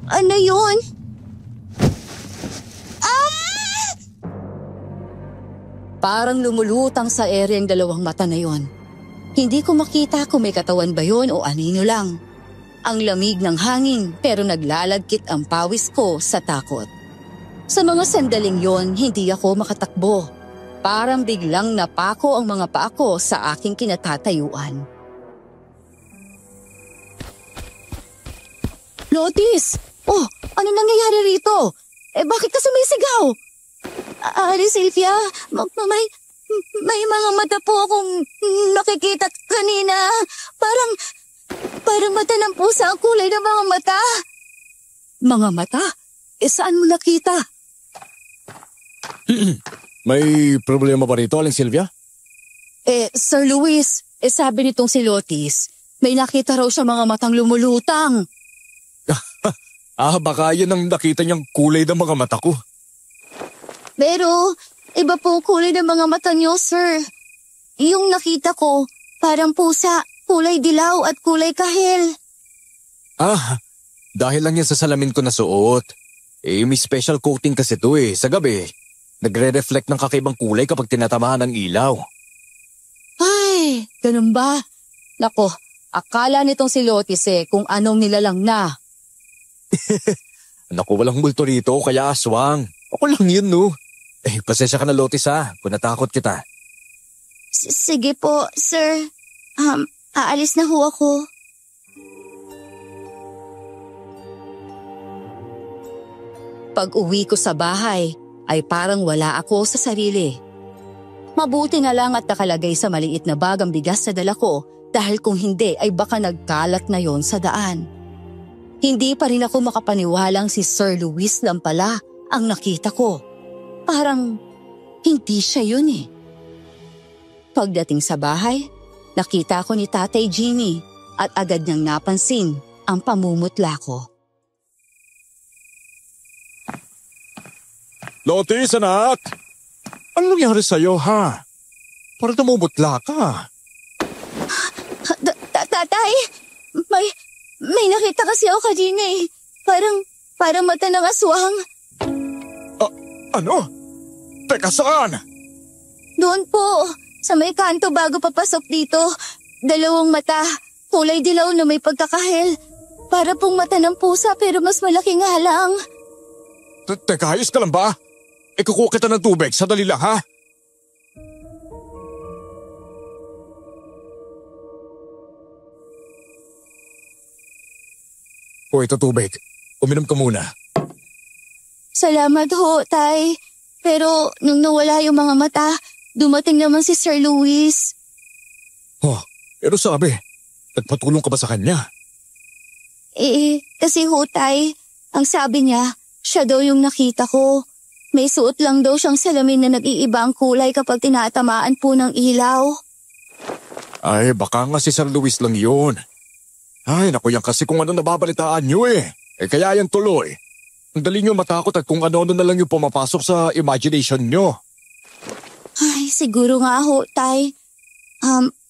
ano yun?
Parang lumulutang sa ere ang dalawang mata na yon. Hindi ko makita kung may katawan ba yun o anino lang. Ang lamig ng hangin pero naglalagkit ang pawis ko sa takot. Sa mga sandaling yon, hindi ako makatakbo. Parang biglang napako ang mga paa ko sa aking kinatatayuan. Lotis! Oh, ano nangyayari rito? Bakit ka sumisigaw?
Ari Sylvia, may mga mata po akong nakikita kanina. Parang mata ng pusa ang kulay ng mga mata.
Mga mata? Saan mo nakita?
May problema ba rito, Aling Sylvia?
Sir Luis, sabi nitong si Lotis, may nakita raw siya mga matang lumulutang.
Baka yan ang nakita niyang kulay ng mga mata ko.
Pero, iba po kulay ng mga mata niyo, sir. Yung nakita ko, parang pusa, kulay dilaw at kulay kahel.
Dahil lang yan sa salamin ko na suot. May special coating kasi to sa gabi. Nagre-reflect ng kakaibang kulay kapag tinatamaan ng ilaw.
Ay, ganun ba? Nako, akala nitong si Lotis kung anong nilalang na.
Naku, walang multo rito kaya aswang. Ako lang yun, no? Pasensya ka na, Lotis, kung natakot kita.
Sige po, sir. Aalis na ho ako.
Pag-uwi ko sa bahay, ay parang wala ako sa sarili. Mabuti na lang at nakalagay sa maliit na bagang bigas na dala ko dahil kung hindi ay baka nagkalat na yon sa daan. Hindi pa rin ako makapaniwalang si Sir Luis lang pala ang nakita ko. Parang hindi siya yun Pagdating sa bahay, nakita ko ni Tatay Jimmy at agad niyang napansin ang pamumutla ko.
Lotis, anak! Ano nangyari sa'yo, ha? Parang namumutla ka.
Tatay, may nakita kasi ako kanina Parang mata ng aswang.
Ano? Teka, saan?
Doon po, sa may kanto bago papasok dito. 2 mata, kulay dilaw na may pagkakahel. Para pong mata ng pusa pero mas malaki nga lang.
Teka, ayos ka lang ba? Ikukuha kita ng tubig, sadali lang, ha? Ito tubig. Uminom ka muna.
Salamat ho, Tay. Pero nung nawala yung mga mata, dumating naman si Sir Luis.
Pero sabi, nagpatulong ka ba sa kanya?
Kasi ho, Tay, ang sabi niya, siya daw yung nakita ko. May suot lang daw siyang salamin na nag-iiba ang kulay kapag tinatamaan po ng ilaw.
Ay, baka nga si Sir Luis lang yun. Ay, naku yan kasi kung ano nababalitaan nyo kaya yan tuloy. Ang dali nyo matakot at kung ano-ano na lang yung pumapasok sa imagination nyo.
Ay, siguro nga ho, Tay.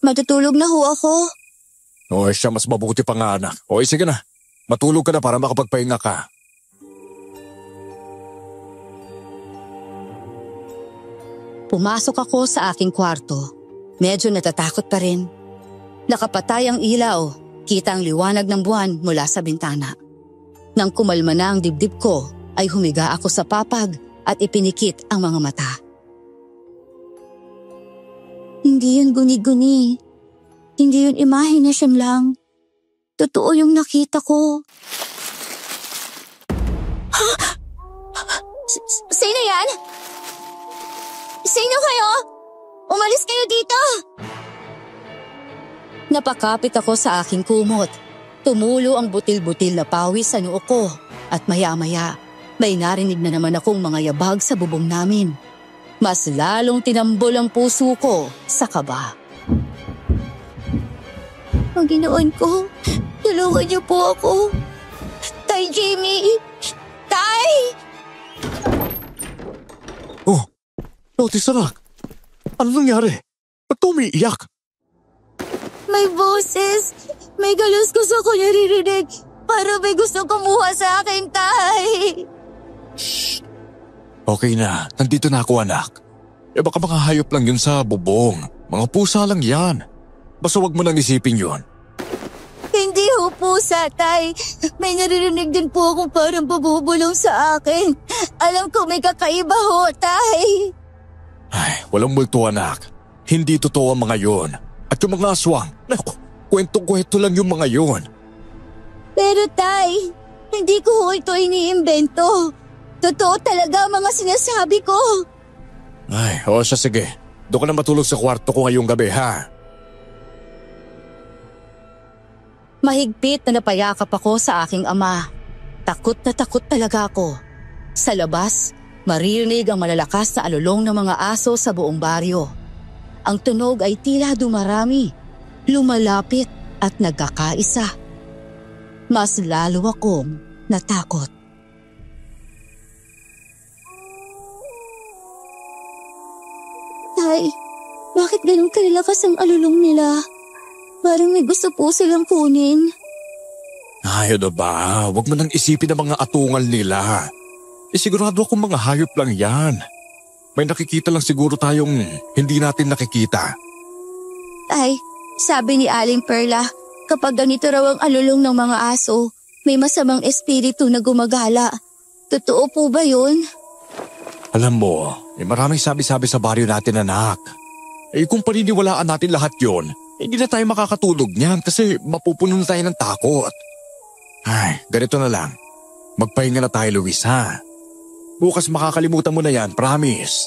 Matutulog na ho ako.
Siya mas mabuti pa nga, anak. Sige na. Matulog ka na para makapagpahinga ka.
Pumasok ako sa aking kwarto. Medyo natatakot pa rin. Nakapatay ang ilaw, kita ang liwanag ng buwan mula sa bintana. Nang kumalma na ang dibdib ko, ay humiga ako sa papag at ipinikit ang mga mata.
Hindi yun guni-guni. Hindi yun imahinasyon lang. Totoo yung nakita ko. Sino yan? Sino kayo? Umalis kayo dito!
Napakapit ako sa aking kumot. Tumulo ang butil-butil na pawis sa noo ko at maya-maya may narinig na naman akong mga yabag sa bubong namin. Mas lalong tinambol ang puso ko sa kaba.
Panginoon ko, tulungan niyo po ako. Tay Jimmy! Tay!
Oh, Lotis anak. Ano nangyari? Ba't ka umiiyak?
May boses! May galuskos ako naririnig. Para may gusto kumuha sa akin, Tay!
Okay na, nandito na ako anak. Baka mga hayop lang yun sa bubong. Mga pusa lang yan. Basta wag mo nang isipin yun.
Hindi ho pusa, Tay. May naririnig din po akong parang bubulong sa akin. Alam ko may kakaiba ho, Tay.
Ay, walang multo anak. Hindi totoo ang mga yun. At yung mga aswang, naku, kwento-kwento lang yung mga yun.
Pero Tay, hindi ko ho ito iniimbento. Totoo talaga ang mga sinasabi ko.
Ay, siya sige. Doon ka na matulog sa kwarto ko ngayong gabi, ha?
Mahigpit na napayakap ako sa aking ama. Takot na takot talaga ako. Sa labas, maririnig ang malalakas na alulong ng mga aso sa buong baryo. Ang tunog ay tila dumarami, lumalapit at nagkakaisa. Mas lalo akong natakot.
Tay, bakit ganun kalakas ang alulong nila? Parang may gusto po silang kunin.
Ay, ano ba? Huwag mo nang isipin ang mga atungal nila. Sigurado akong mga hayop lang yan. May nakikita lang siguro tayong hindi natin nakikita.
Tay, sabi ni Aling Perla, kapag ganito raw ang alulong ng mga aso, may masamang espiritu na gumagala. Totoo po ba yun?
Alam mo, maraming sabi-sabi sa baryo natin, anak. Kung paniniwalaan natin lahat yon, hindi na tayo makakatulog niyan kasi mapupuno na tayo ng takot. Ay, ganito na lang. Magpahinga na tayo, Luis, ha? Bukas makakalimutan mo na yan, promise.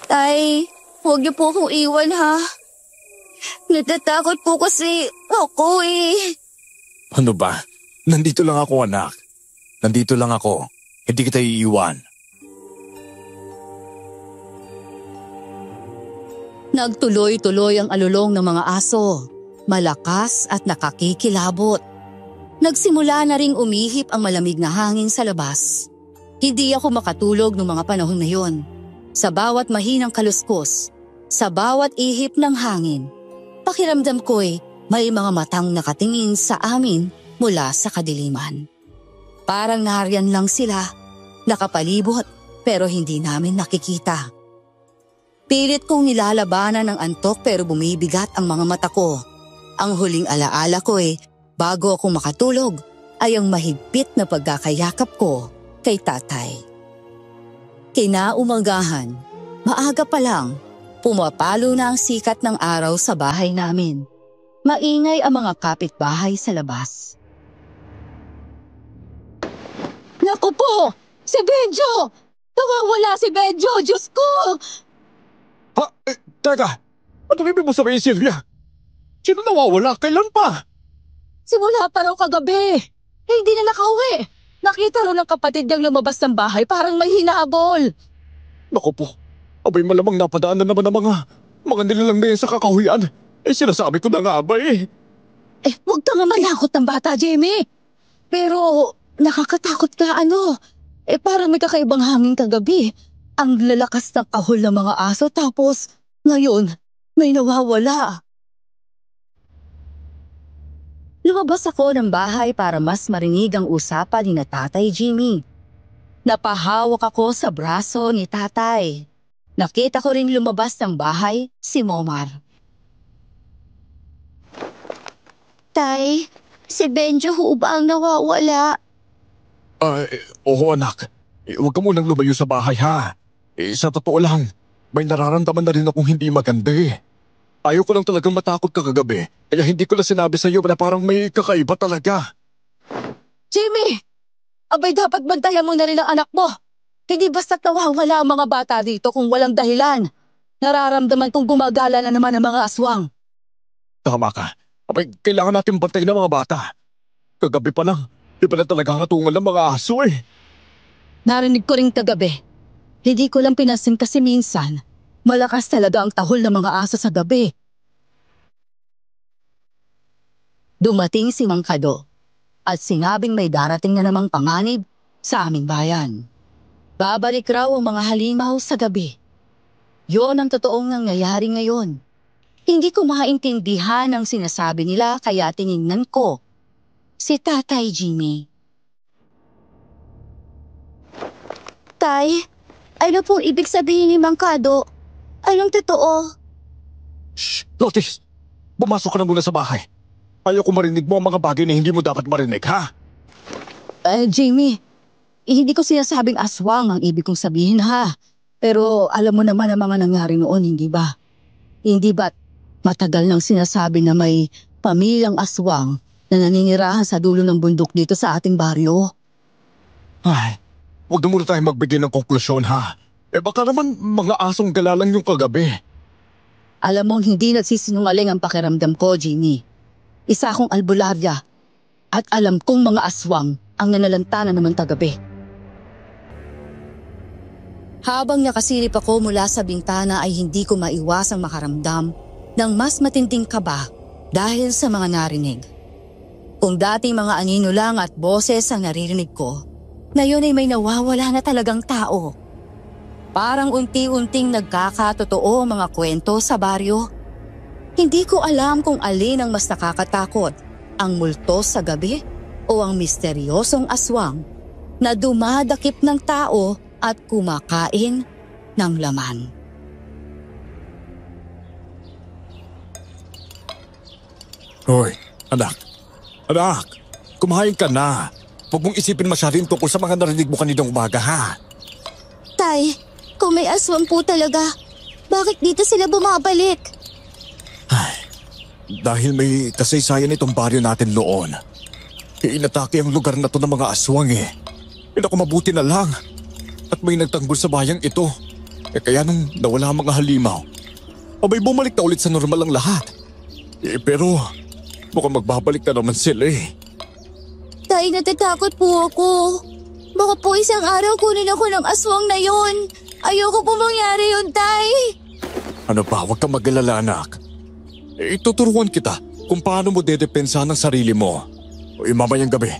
Tay, huwag niyo po akong iwan, ha? Natatakot po kasi ako eh.
Ano ba? Nandito lang ako, anak. Nandito lang ako. Hindi kita iiwan.
Nagtuloy-tuloy ang alulong ng mga aso. Malakas at nakakikilabot. Nagsimula na ring umihip ang malamig na hangin sa labas. Hindi ako makatulog noong mga panahon na yon. Sa bawat mahinang kaluskos, sa bawat ihip ng hangin, pakiramdam ko'y may mga matang nakatingin sa amin mula sa kadiliman. Parang nariyan lang sila, nakapalibot pero hindi namin nakikita. Pilit kong nilalabanan ng antok pero bumibigat ang mga mata ko. Ang huling alaala ko bago ako makatulog ay ang mahigpit na pagkakayakap ko kay tatay. Kinaumagahan, maaga pa lang, pumapalo na ang sikat ng araw sa bahay namin. Maingay ang mga kapitbahay sa labas.
Naku po! Si Benjo! Nawawala si Benjo! Diyos ko!
Ha? Teka! Ano ibig mo sabihin, Sylvia? Sino nawawala? Kailan pa?
Simula pa raw kagabi. Hindi na nakauwi. Nakita raw ng kapatid niyang lumabas ng bahay parang may hinabol.
Naku po. Abay malamang napadaan na naman ang mga nilalang na yan sa kakahuyan. Sinasabi ko na nga ba
Huwag ka nga malakot ng bata, Jamie. Pero nakakatakot ka parang may kakaibang hangin kagabi. Ang lalakas ng kahol ng mga aso tapos ngayon may nawawala.
Lumabas ako ng bahay para mas marinig ang usapan ni Tatay Jimmy. Napahawak ako sa braso ni tatay.
Nakita ko rin lumabas ng bahay si Momar.
Tay, si Benjo ho ba ang nawawala?
Oo anak. Huwag ka munang lumayo sa bahay ha. Sa totoo lang, may nararamdaman na rin akong hindi maganda eh. Ayaw ko lang talagang matakot ka kagabi. Kaya hindi ko na sinabi sa iyo na parang may kakaiba talaga.
Jimmy! Abay dapat bantayan mo na rin ang anak mo. Hindi basta't nawawala ang mga bata dito kung walang dahilan. Nararamdaman kong gumagala na naman ang mga aswang.
Tama ka. Abay, kailangan natin bantayin ang mga bata. Kagabi pa lang, di pa na talaga katungan ng mga aso eh.
Narinig ko rin kagabi. Hindi ko lang pinasin kasi minsan, malakas talaga ang tahol ng mga aso sa gabi. Dumating si Mang Kado at sinabing may darating na namang panganib sa aming bayan. Babalik raw ang mga halimaw sa gabi. Yon ang totoong nangyayari ngayon. Hindi ko maintindihan ang sinasabi nila kaya tiningnan ko si Tatay Jimmy.
Tay, ano pong ibig sabihin ni Mang Kado? Anong totoo?
Shh! Lotis! Pumasok ka na muna sa bahay. Ayaw ko marinig mo ang mga bagay na hindi mo dapat marinig, ha?
Jimmy, hindi ko sinasabing aswang ang ibig kong sabihin ha. Pero alam mo naman ang mga nangyari noon, hindi ba? Hindi ba't matagal nang sinasabi na may pamilyang aswang na naninirahan sa dulo ng bundok dito sa ating baryo?
Ay, huwag na muna tayo magbigay ng konklusyon, ha? Baka naman mga asong galalang yung kagabi.
Alam mong hindi nagsisinungaling ang pakiramdam ko, Jimmy. Isa akong albularya at alam kong mga aswang ang nanalanta na naman tagabi.
Habang nakasilip ako mula sa bintana ay hindi ko maiwasang makaramdam ng mas matinding kaba dahil sa mga narinig. Kung dating mga anino lang at boses ang naririnig ko, ngayon ay may nawawala na talagang tao. Parang unti-unting nagkakatotoo ang mga kwento sa baryo. Hindi ko alam kung alin ang mas nakakatakot, ang multo sa gabi o ang misteryosong aswang na dumadakip ng tao at kumakain ng laman.
Hoy, anak. Anak, kumain ka na. Huwag mong isipin masyadong tungkol sa mga narinig mo kaninang umaga, ha?
Tay, kung may aswang po talaga, bakit dito sila bumabalik?
Dahil may kasaysayan itong baryo natin noon. Inatake ang lugar na to ng mga aswang eh. Naku, mabuti na lang. At may nagtanggol sa bayang ito. Kaya nung nawala ang mga halimaw, abay bumalik na ulit sa normal ang lahat. Pero mukhang magbabalik na naman sila eh.
Tay, natatakot po ako. Baka po isang araw kunin ako ng aswang na yon. Ayoko po mangyari yun, Tay.
Ano pa, huwag kang mag-alala, anak. Ituturuan kita kung paano mo dedepensahan ang sarili mo. Mamayang gabi,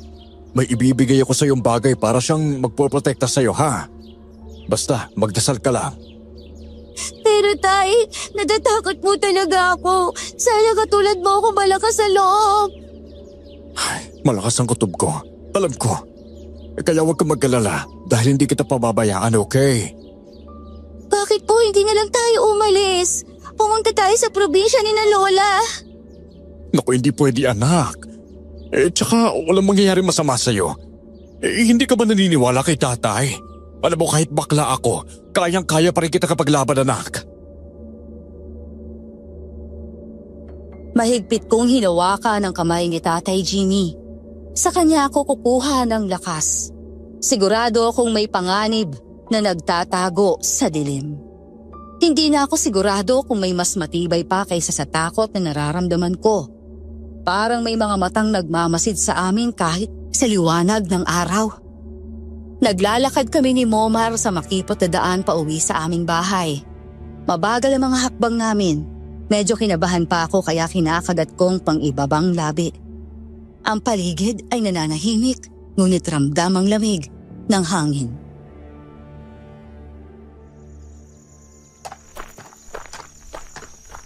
may ibibigay ako sa iyong bagay para siyang magpoprotekta sa iyo, ha? Basta, magdasal ka lang.
Pero Tay, natatakot po talaga ako. Sana katulad mo ako malakas sa loob.
Ay, malakas ang kutob ko. Alam ko. Kaya huwag kang mag-alala dahil hindi kita pababayaan, okay?
Bakit po hindi na lang tayo umalis? Pumunta tayo sa probinsya ni na Lola.
Naku, hindi pwede, anak. Tsaka walang mangyayari masama sa'yo. Hindi ka ba naniniwala kay tatay? Alam mo, kahit bakla ako, kayang-kaya pa rin kita kapag laban, anak.
Mahigpit kong hinawakan ang kamay ni Tatay Jimmy. Sa kanya ako kukuha ng lakas. Sigurado akong may panganib na nagtatago sa dilim. Hindi na ako sigurado kung may mas matibay pa kaysa sa takot na nararamdaman ko. Parang may mga matang nagmamasid sa amin kahit sa liwanag ng araw. Naglalakad kami ni Momar sa makipot na daan pa uwi sa aming bahay. Mabagal ang mga hakbang namin. Medyo kinabahan pa ako kaya kinakagat kong pang-ibabang labi. Ang paligid ay nananahimik, ngunit ramdam ang lamig ng hangin.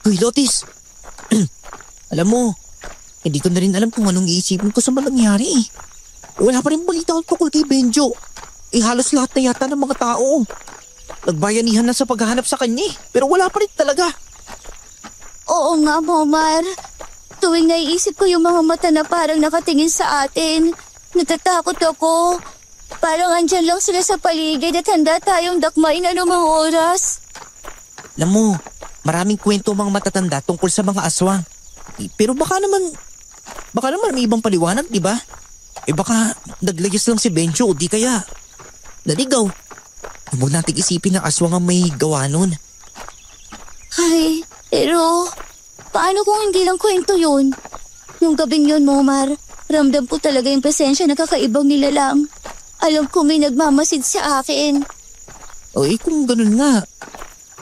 Uy, Lotis! Alam mo, hindi ko na rin alam kung anong iisipin ko sa mga nangyari eh. Wala pa rin balita tungkol kay Benjo. Halos lahat na yata ng mga tao. Nagbayanihan na sa paghahanap sa kanya pero wala pa rin talaga.
Oo nga, Momar. Tuwing naiisip ko yung mga mata na parang nakatingin sa atin, natatakot ako. Parang andyan lang sila sa paligid at handa tayong dakmain anumang oras.
Alam mo, maraming kwento mga matatanda tungkol sa mga aswang. Pero baka naman may ibang paliwanag, di ba? Baka naglayas lang si Benjo o di kaya naligaw. Huwag nating isipin na aswang ang may gawa nun.
Ay, pero paano kung hindi lang kwento yun? Yung gabing yun, Momar, ramdam ko talaga yung presensya na kakaibang nilalang. Alam ko may nagmamasid sa akin.
O kung ganun nga,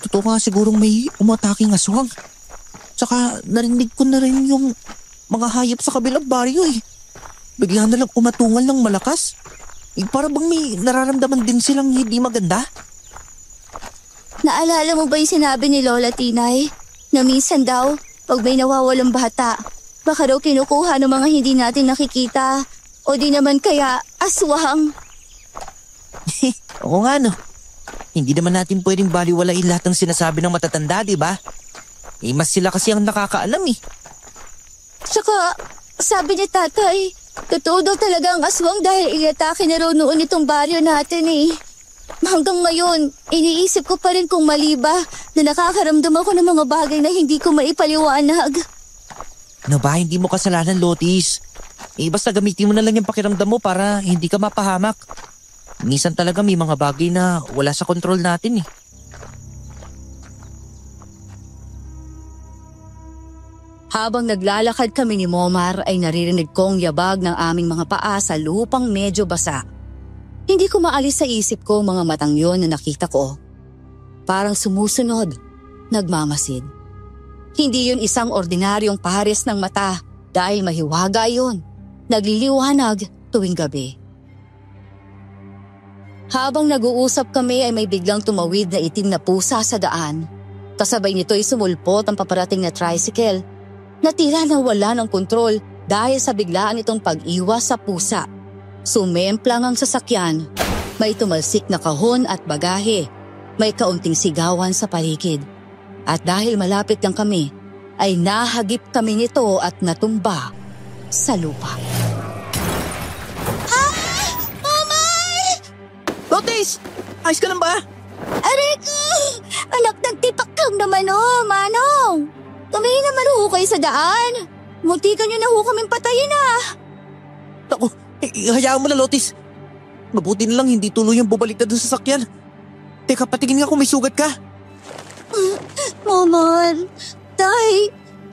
totoo nga sigurong may umataking aswang. Tsaka narinig ko na rin yung mga hayop sa kabilang baryo Bigla na lang umatungal ng malakas. Para bang may nararamdaman din silang hindi maganda.
Naalala mo ba yung sinabi ni Lola Tinay? Na minsan daw, pag may nawawalang bata, baka daw kinukuha ng mga hindi natin nakikita. O di naman kaya aswang.
Oo nga no. Hindi naman natin pwedeng baliwalain lahat ng sinasabi ng matatanda, di ba? Mas sila kasi ang nakakaalam
Tsaka, sabi ni tatay, totoo daw talaga ang aswang dahil inatake na raw noon itong baryo natin Hanggang ngayon, iniisip ko pa rin kung mali ba na nakakaramdam ako ng mga bagay na hindi ko maipaliwanag.
Ano ba, hindi mo kasalanan, Lotis. Basta gamitin mo na lang yung pakiramdam mo para hindi ka mapahamak. Minsan talaga may mga bagay na wala sa kontrol natin
Habang naglalakad kami ni Momar ay naririnig kong yabag ng aming mga paa sa lupang medyo basa. Hindi ko maalis sa isip ko mga matang yon na nakita ko. Parang sumusunod, nagmamasid. Hindi yun isang ordinaryong pares ng mata dahil mahiwaga yun. Nagliliwanag tuwing gabi. Habang nag-uusap kami ay may biglang tumawid na itim na pusa sa daan. Kasabay nito ay sumulpot ang paparating na tricycle. Natira na wala ng kontrol dahil sa biglaan itong pag-iwas sa pusa. Sumemplang ang sasakyan. May tumalsik na kahon at bagahe. May kaunting sigawan sa paligid. At dahil malapit lang kami, ay nahagip kami nito at natumba sa lupa.
Lotis! Ayos ka lang ba?
Aray ko! Anak, nagtipak kang naman Manong! Kami naman kayo sa daan. Muntikan niyo na kaming patayin
Ako, hayaan mo na, Lotis. Mabuti na lang hindi tuloy yung bumaliktad ng sasakyan. Teka, patingin nga kung may sugat ka.
Momar, Tay,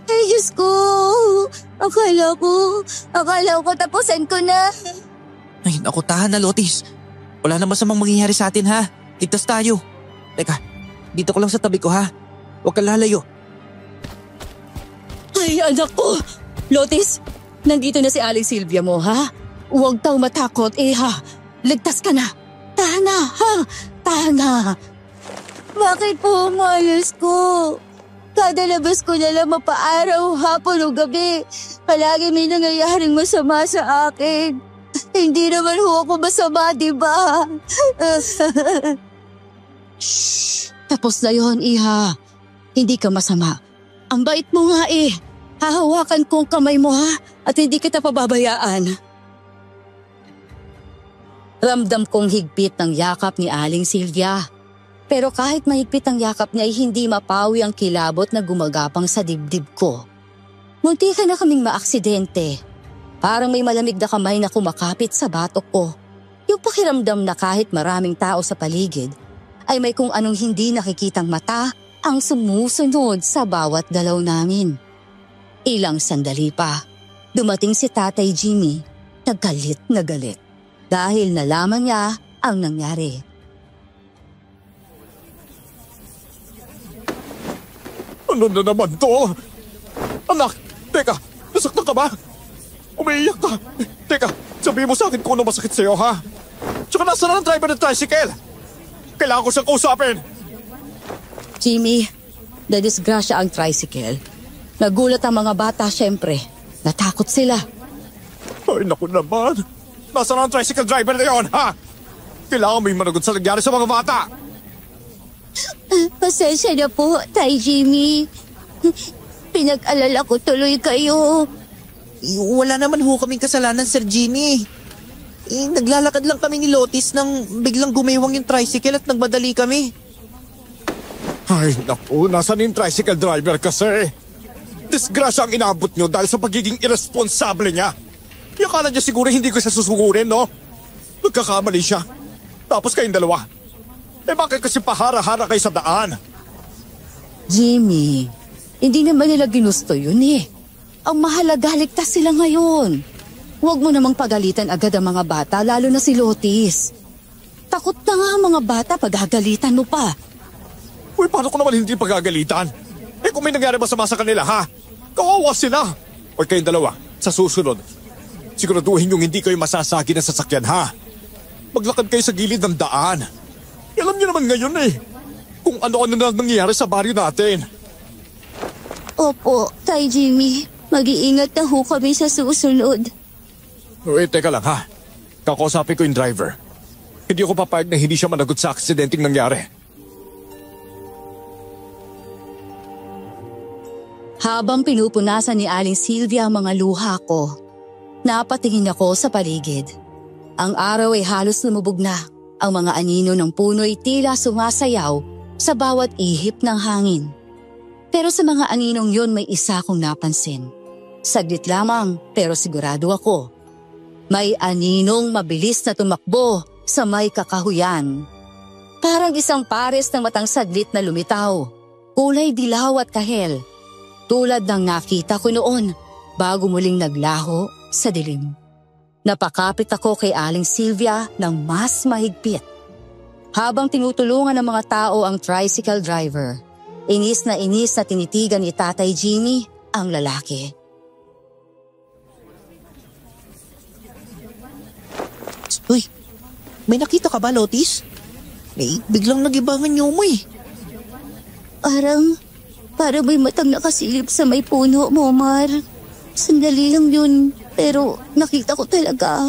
ay Diyos ko. Akala ko tapusan ko na.
Ay, naku, tahan na, Lotis. Wala na masamang mangyayari sa atin, ha? Ligtas tayo. Teka, dito ko lang sa tabi ko, ha? Huwag kang lalayo.
Ay, anak ko! Lotis, nandito na si Aling Silvia mo, ha? Huwag daw matakot, ha? Ligtas ka na. Tahan na, ha? Tahan na.
Bakit po umalis ko? Kada labas ko na lang mapaaraw, hapon o gabi. Palagi may nangyayaring masama sa akin. Hindi naman ako masama, di ba?
Shh! Tapos na yun, iha. Hindi ka masama. Ang bait mo nga Hahawakan ko ang kamay mo ha at hindi kita pababayaan. Ramdam kong higpit ng yakap ni Aling Silvia. Pero kahit mahigpit ang yakap niya ay hindi mapawi ang kilabot na gumagapang sa dibdib ko. Munti ka na kaming maaksidente. Parang may malamig na kamay na kumakapit sa batok ko. Yung pakiramdam na kahit maraming tao sa paligid, ay may kung anong hindi nakikitang mata ang sumusunod sa bawat galaw namin. Ilang sandali pa, dumating si Tatay Jimmy, naggalit na galit. Dahil nalaman niya ang nangyari.
Ano na naman to? Anak, teka, nasaktan ka ba? Umiiyak ka. Teka, sabihin mo sa akin kung ano masakit sa'yo, ha? Tsaka nasa na ang driver ng tricycle? Kailangan ko siyang kausapin.
Jimmy, nadisgrasya ang tricycle. Nagulat ang mga bata, syempre. Natakot sila.
Ay, naku naman. Nasaan ang tricycle driver na yun, ha? Kailangan may managot sa nangyari sa mga bata.
Pasensya na po, Tay Jimmy. Pinag-alala ko tuloy kayo.
Wala naman ho kaming kasalanan, Sir Jimmy. Naglalakad lang kami ni Lotis nang biglang gumewang yung tricycle at nagmadali kami.
Ay, naku, nasan yung tricycle driver kasi? Disgrasya ang inabot nyo dahil sa pagiging irresponsable niya. Akala niya siguro hindi ko siya susugurin, no? Nagkakamali siya. Tapos kayong dalawa. Bakit kasi pahara-hara kayo sa daan?
Jimmy, hindi naman nila ginusto yun eh. Ang mahalaga, ligtas sila ngayon. Huwag mo namang pagalitan agad ang mga bata, lalo na si Lotis. Takot na nga ang mga bata pag-agalitan mo pa.
Uy, paano ko naman hindi pagagalitan? Kung may nangyari masama sa kanila, ha? Kawawa sila. O kayong dalawa, sa susunod, siguraduhin yung hindi kayo masasagi ng sasakyan, ha? Maglakad kayo sa gilid ng daan. Alam niyo naman ngayon eh, kung ano-ano na nangyayari sa baryo natin.
Opo, Tay Jimmy. Mag-iingat na ho kami sa susunod.
Uy, teka lang, ha? Kakausapin ko yung driver. Hindi ako papayag na hindi siya managot sa aksidenteng nangyari.
Habang pinupunasan ni Aling Sylvia ang mga luha ko, napatingin ako sa paligid. Ang araw ay halos lumubog na. Ang mga anino ng puno ay tila sumasayaw sa bawat ihip ng hangin. Pero sa mga aninong yun may isa akong napansin. Saglit lamang pero sigurado ako. May aninong mabilis na tumakbo sa may kakahuyan. Parang isang pares ng matang saglit na lumitaw. Kulay dilaw at kahel. Tulad ng nakita ko noon bago muling naglaho sa dilim. Napakapit ako kay Aling Sylvia ng mas mahigpit. Habang tinutulungan ng mga tao ang tricycle driver, inis na tinitigan ni Tatay Jimmy ang lalaki.
Uy, may nakita ka ba, Lotis? Biglang nagibangan niyo mo eh.
Parang may matang nakasilip sa may puno, Momar. Sandali lang yun, pero nakita ko talaga.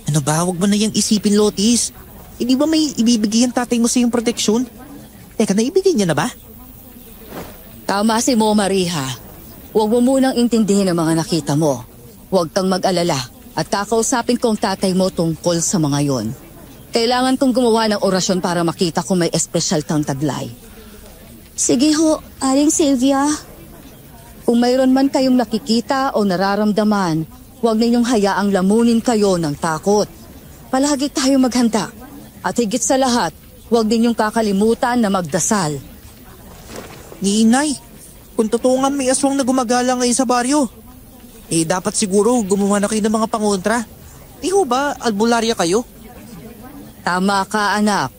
Ano ba, huwag mo na yung isipin, Lotis. Hindi ba may ibibigay ang tatay mo sa iyong proteksyon? Teka, naibigay niya na ba?
Tama si Mo, Mariha. Huwag mo munang intindihin ang mga nakita mo. Huwag kang mag-alala at kakausapin ko ang tatay mo tungkol sa mga yon. Kailangan kong gumawa ng orasyon para makita kung may espesyal kang taglay.
Sige ho, Aling Sylvia.
Kung mayroon man kayong nakikita o nararamdaman, huwag ninyong hayaang lamunin kayo ng takot. Palagi tayong maghanda. At higit sa lahat, huwag ninyong kakalimutan na magdasal.
Inay, kung totoo nga may aswang na gumagala ngayon sa baryo, dapat siguro gumawa na kayo ng mga pangontra. Di ho ba albularya kayo?
Tama ka, anak.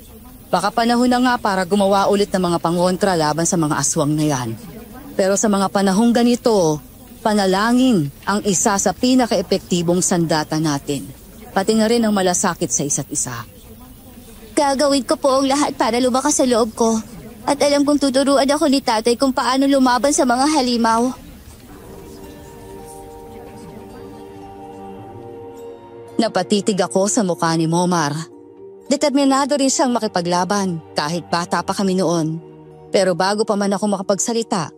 Baka panahon na nga para gumawa ulit ng mga pangontra laban sa mga aswang na yan. Pero sa mga panahong ganito, panalangin ang isa sa pinaka-epektibong sandata natin. Pati na rin ang malasakit sa isa't isa.
Gagawin ko po ang lahat para lumakas sa loob ko. At alam kong tuturuan ako ni tatay kung paano lumaban sa mga halimaw.
Napatitig ako sa mukha ni Momar. Determinado rin siyang makipaglaban kahit bata pa kami noon. Pero bago pa man ako makapagsalita,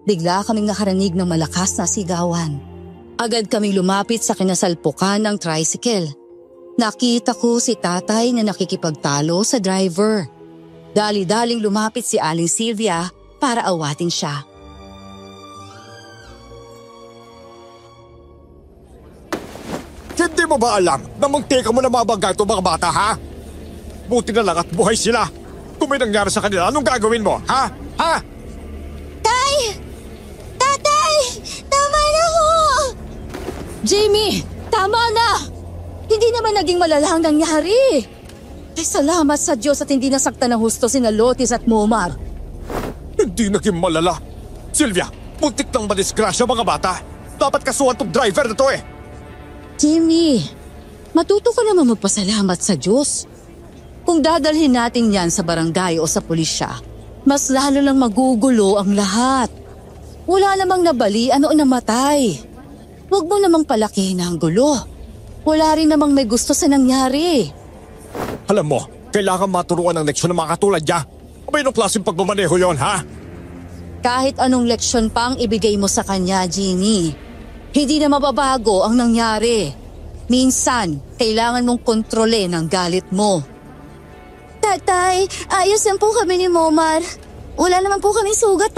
bigla kaming nakarinig ng malakas na sigawan. Agad kaming lumapit sa kinasalpukan ng tricycle. Nakita ko si tatay na nakikipagtalo sa driver. Dali-daling lumapit si Aling Sylvia para awatin siya.
Hindi mo ba alam na magteka mo na mabangga itong mga bata, ha? Buti na lang at buhay sila. Kung may nangyari sa kanila, anong gagawin mo, ha? Ha?
Tay! Tatay! Tama na ho!
Jamie, tama na! Hindi naman naging malala ang nangyari. Ay, salamat sa Diyos at hindi nasaktan ng husto sina Lotis at Momar.
Hindi naging malala. Sylvia, muntik nang madisgrasya mga bata. Dapat kasuhan tong driver na to eh.
Jimmy, matuto ka naman magpasalamat sa Diyos. Kung dadalhin natin yan sa barangay o sa pulisya, mas lalo lang magugulo ang lahat. Wala namang nabalian o namatay. Huwag mo namang palakihin ang gulo. Wala rin namang may gusto sa nangyari.
Alam mo, kailangan maturuan ng leksyon ng mga katulad niya. May anong klaseng pagmamaneho yon, ha?
Kahit anong leksyon pang ibigay mo sa kanya, Jeannie, hindi na mababago ang nangyari. Minsan, kailangan mong kontrolin ang galit mo.
Tatay, ayos lang po kami ni Momar. Wala naman po kami sugat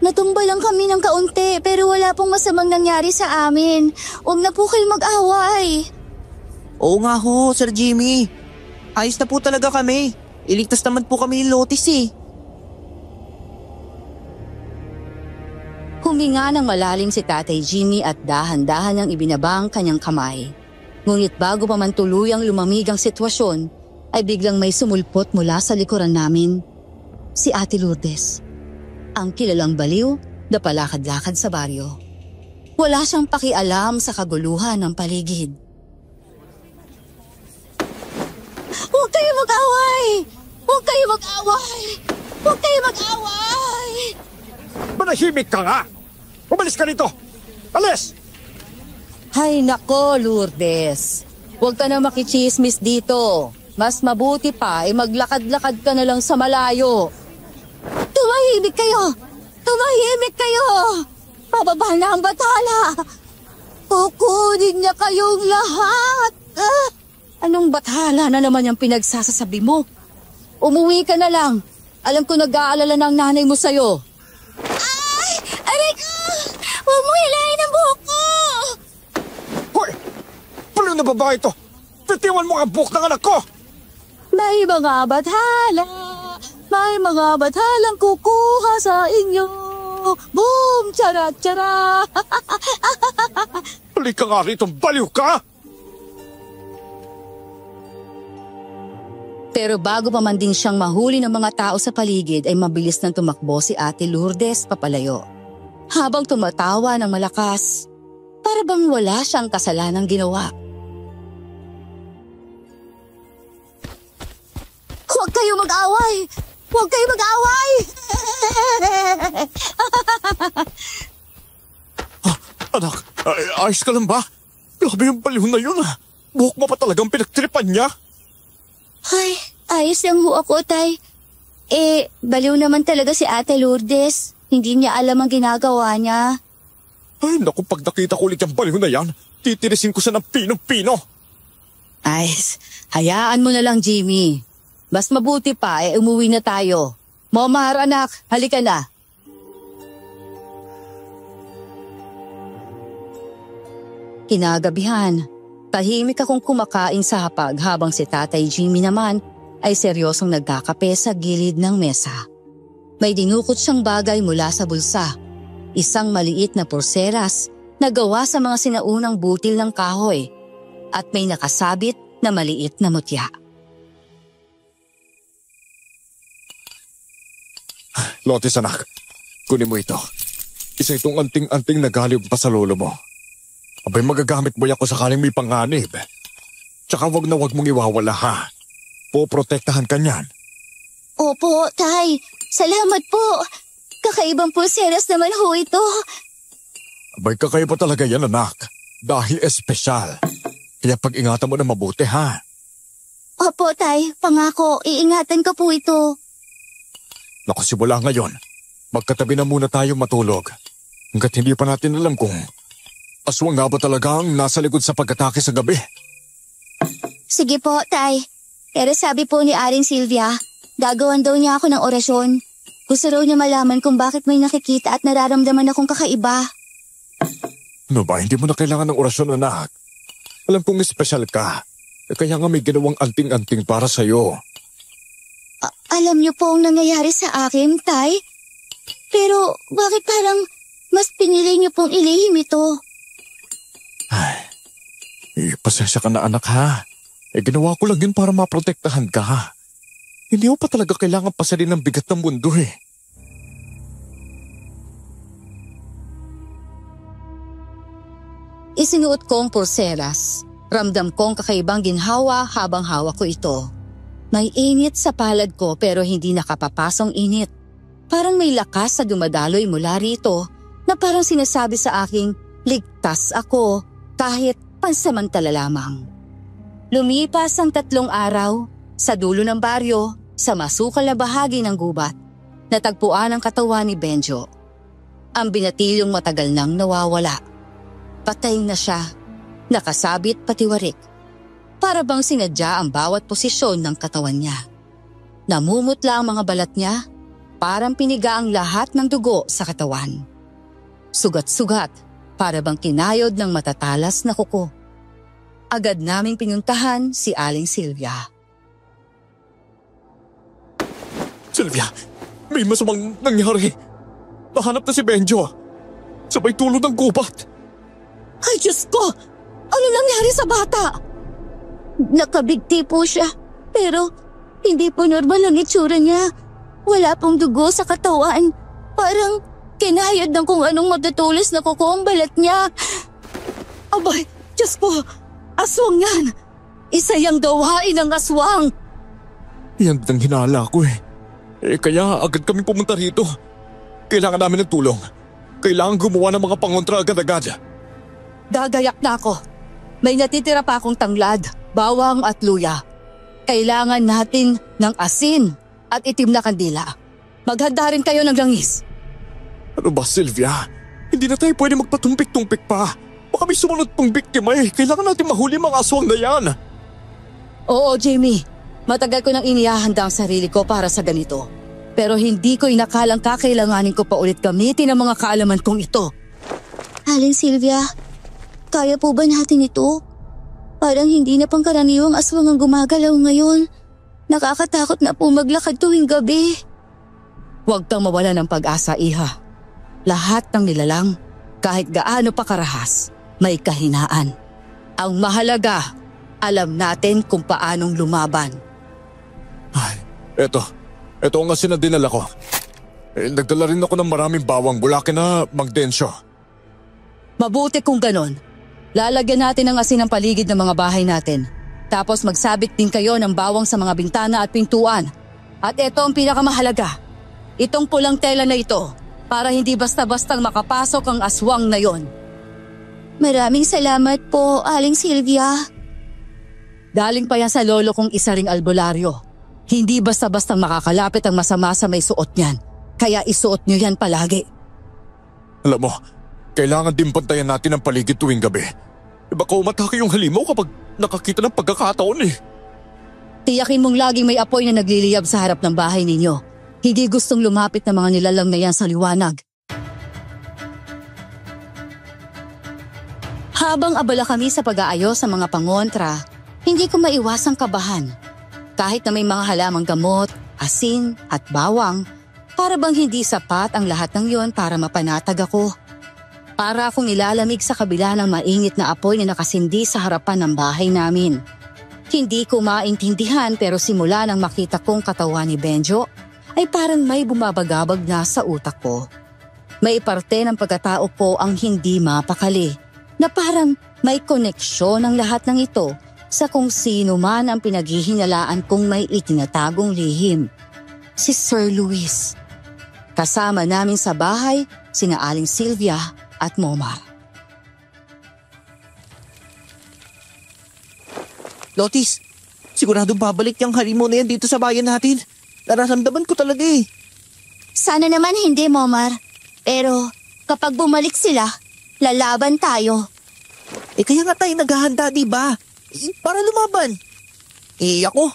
Natumba lang kami ng kaunti pero wala pong masamang nangyari sa amin. Huwag na po kayo mag-away.
Oo nga ho, Sir Jimmy. Ayos na po talaga kami. Iligtas naman po kami ni Lotis eh.
Huminga ng malalim si Tatay Jimmy at dahan-dahan niyang ibinaba ang kanyang kamay. Ngunit bago pa man tuluyang lumamig ang sitwasyon, ay biglang may sumulpot mula sa likuran namin. Si Ate Lourdes. Ang kilalang baliw na palakad-lakad sa baryo. Wala siyang pakialam sa kaguluhan ng paligid.
Huwag kayo mag-away! Huwag kayo mag-away! Huwag kayo mag-away!
Manahimik ka nga! Umalis ka rito! Alis!
Hay nako, Lourdes. Huwag ka na makichismis dito. Mas mabuti pa ay maglakad-lakad ka na lang sa malayo.
Tumahimik kayo! Tumahimik kayo! Pababa na ang bathala! Kukunin niya kayong lahat!
Anong bathala na naman yung pinagsasasabi mo? Umuwi ka na lang. Alam ko nag-aalala ng nanay mo sa'yo.
Ay! Aray ko! Huwag mo hilahin ang buhok ko!
Hoy! Palo na babae ito! Pitiwan mo ang buhok ng anak ko!
May mga bathala! May mga bathalang kukuha sa inyo! Boom! Tsara-tsara!
Halika nga rito, baliw ka!
Pero bago pa man din siyang mahuli ng mga tao sa paligid ay mabilis nang tumakbo si Ate Lourdes papalayo. Habang tumatawa ng malakas, para bang wala siyang kasalanang ginawa.
Huwag kayo mag-away! Huwag kayo mag-away!
Anak, ayos ka lang ba? Grabe yung baliw na yun ah. Buhok mo pa talagang pinagtripan niya.
Ay, ayos lang ho ako, Tay. Baliw naman talaga si Ate Lourdes. Hindi niya alam ang ginagawa niya.
Ay, naku, pag nakita ko ulit yung baliw na yan, titirisin ko siya ng pinong-pino.
Ay, hayaan mo na lang, Jimmy. Mas mabuti pa umuwi na tayo. Momar, anak, halika na. Kinagabihan, tahimik akong kumakain sa hapag habang si Tatay Jimmy naman ay seryosong nagkakape sa gilid ng mesa. May dinukot siyang bagay mula sa bulsa. Isang maliit na porseras na gawa sa mga sinaunang butil ng kahoy at may nakasabit na maliit na mutya.
Lotis anak, kunin mo ito. Isa itong anting-anting na galing pa sa lolo mo. Abay magagamit mo yan kung sakaling may panganib. Tsaka wag na wag mong iwawala ha. Poprotektahan ka niyan.
Opo, Tay. Salamat po. Kakaibang pulseras naman ho ito.
Abay kakaiba talaga yan anak. Dahil espesyal. Kaya pag-ingatan mo na mabuti ha.
Opo, Tay. Pangako, iingatan ko po ito.
Naku, simula ngayon, magkatabi na muna tayo matulog. Hanggat hindi pa natin alam kung aswang nga ba talaga ang nasa likod sa pag-atake sa gabi.
Sige po, Tay. Pero sabi po ni Aring Sylvia, gagawan daw niya ako ng orasyon. Gusto raw niya malaman kung bakit may nakikita at nararamdaman akong kakaiba.
Ano ba, hindi mo na kailangan ng orasyon anak. Alam kong espesyal ka. Kaya nga may ginawang anting-anting para sa'yo.
Alam niyo po ang nangyayari sa akin, Tay? Pero bakit parang mas pinili niyo pong ilihim ito?
Ay, pasensya ka na anak ha. Ginawa ko lang yun para maprotektahan ka. Hindi mo pa talaga kailangan pasalin ng bigat ng mundo eh.
Isinuot kong pulseras. Ramdam kong kakaibang ginhawa habang hawak ko ito. May init sa palad ko pero hindi nakapapasong init. Parang may lakas na dumadaloy mula rito na parang sinasabi sa aking ligtas ako kahit pansamantala lamang. Lumipas ang 3 araw, sa dulo ng baryo, Sa masukal na bahagi ng gubat, natagpuan ang katawan ni Benjo. Ang binatilyong matagal nang nawawala. Patay na siya, nakasabit patiwarik. Para bang sinadya ang bawat posisyon ng katawan niya. Namumutla ang mga balat niya, parang piniga ang lahat ng dugo sa katawan. Sugat-sugat, para bang kinayod ng matatalas na kuko. Agad naming pinuntahan si Aling Sylvia.
Sylvia, may masamang nangyari. Nahanap na si Benjo. Sabay tulog ng gubat.
Ay, Diyos ko! Ano nangyari sa bata?
Nakabigti po siya, pero hindi po normal ang itsura niya. Wala pong dugo sa katawan. Parang kinayod ng kung anong matutulis na kuko ang balat niya.
Abay, Diyos ko! Aswang yan! Isa yang gawain ng aswang!
Yan din ang hinala ko eh. Kaya agad kami pumunta rito. Kailangan namin ng tulong. Kailangan gumawa ng mga pangontra agad-agad.
Gagayak na ako. May natitira pa akong tanglad, bawang at luya. Kailangan natin ng asin at itim na kandila. Maghanda rin kayo ng langis.
Ano ba, Sylvia? Hindi na tayo pwede magpatumpik-tumpik pa. Baka may sumunod pang biktima eh. Kailangan natin mahuli mga aswang na yan.
Oo, Jamie. Matagal ko nang inihahanda ang sarili ko para sa ganito. Pero hindi ko inakalang kakailanganin ko pa ulit gamitin ang mga kaalaman kong ito.
Aling Sylvia, kaya po ba natin ito? Parang hindi na pangkaraniwang aswang ang gumagalaw ngayon. Nakakatakot na po maglakad tuwing gabi.
Huwag kang mawala ng pag-asa, Iha. Lahat ng nilalang, kahit gaano pa karahas, may kahinaan. Ang mahalaga, alam natin kung paanong lumaban.
Ay, eto ang asin na dinala ko. Nagdala rin ako ng maraming bawang bulakin na magdensyo.
Mabuti kung ganon. Lalagyan natin ng asin ang paligid ng mga bahay natin. Tapos magsabit din kayo ng bawang sa mga bintana at pintuan. At ito ang pinakamahalaga. Itong pulang tela na ito para hindi basta-bastang makapasok ang aswang na yon.
Maraming salamat po, Aling Sylvia.
Galing pa yan sa lolo kong isa ring albularyo. Hindi basta-bastang makakalapit ang masama sa may suot niyan. Kaya isuot niyo yan palagi.
Alam mo, kailangan din pantayan natin ang paligid tuwing gabi. Baka umatake yung halimaw kapag nakakita ng pagkakataon eh.
Tiyakin mong laging may apoy na nagliliyab sa harap ng bahay ninyo. Hindi gustong lumapit ng mga nilalang na yan sa liwanag. Habang abala kami sa pag-aayos sa mga pangontra, hindi ko maiwasang kabahan. Kahit na may mga halamang gamot, asin at bawang, para bang hindi sapat ang lahat ng yon para mapanatag ako. Para akong nilalamig sa kabila ng mainit na apoy na nakasindi sa harapan ng bahay namin. Hindi ko maintindihan pero simula nang makita kong katawan ni Benjo, ay parang may bumabagabag na sa utak ko. May parte ng pagkatao ko ang hindi mapakali, na parang may koneksyon ang lahat ng ito sa kung sino man ang pinaghihinalaan kong may itinatagong lihim. Si Sir Luis. Kasama namin sa bahay sina Aling Sylvia at Momar.
Lotis, siguradong babalik yung halimaw na yan dito sa bayan natin. Nararamdaman ko talaga eh.
Sana naman hindi, Momar. Pero kapag bumalik sila, lalaban tayo.
Kaya nga tayo naghahanda, diba? Para lumaban. Ako,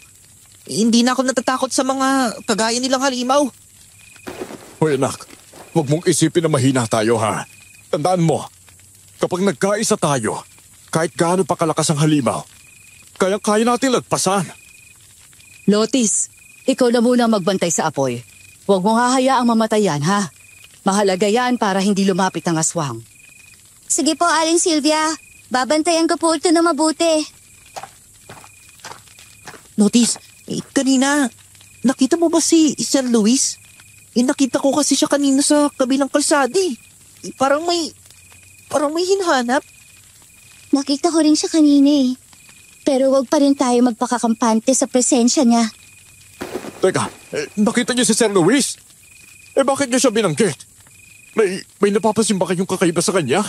hindi na ako natatakot sa mga kagaya nilang halimaw.
Hoy anak, huwag mong isipin na mahina tayo ha. Tandaan mo, kapag nagkaisa tayo, kahit gaano pa kalakas ang halimaw, kaya natin lagpasan.
Lotis, ikaw na muna magbantay sa apoy. Huwag mong hahayaang mamatay yan, ha? Mahalaga yan para hindi lumapit ang aswang.
Sige po, Aling Sylvia. Babantayan ko po ito na mabuti.
Lotis, kanina, nakita mo ba si Sir Luis? Nakita ko kasi siya kanina sa kabilang kalsada eh. Parang may hinahanap.
Nakita ko rin siya kanina eh. Pero wag pa rin tayo magpakakampante sa presensya niya.
Teka, nakita niyo si Sir Luis? Bakit niyo siya binanggit? May napapansin ba kayong kakaiba sa kanya?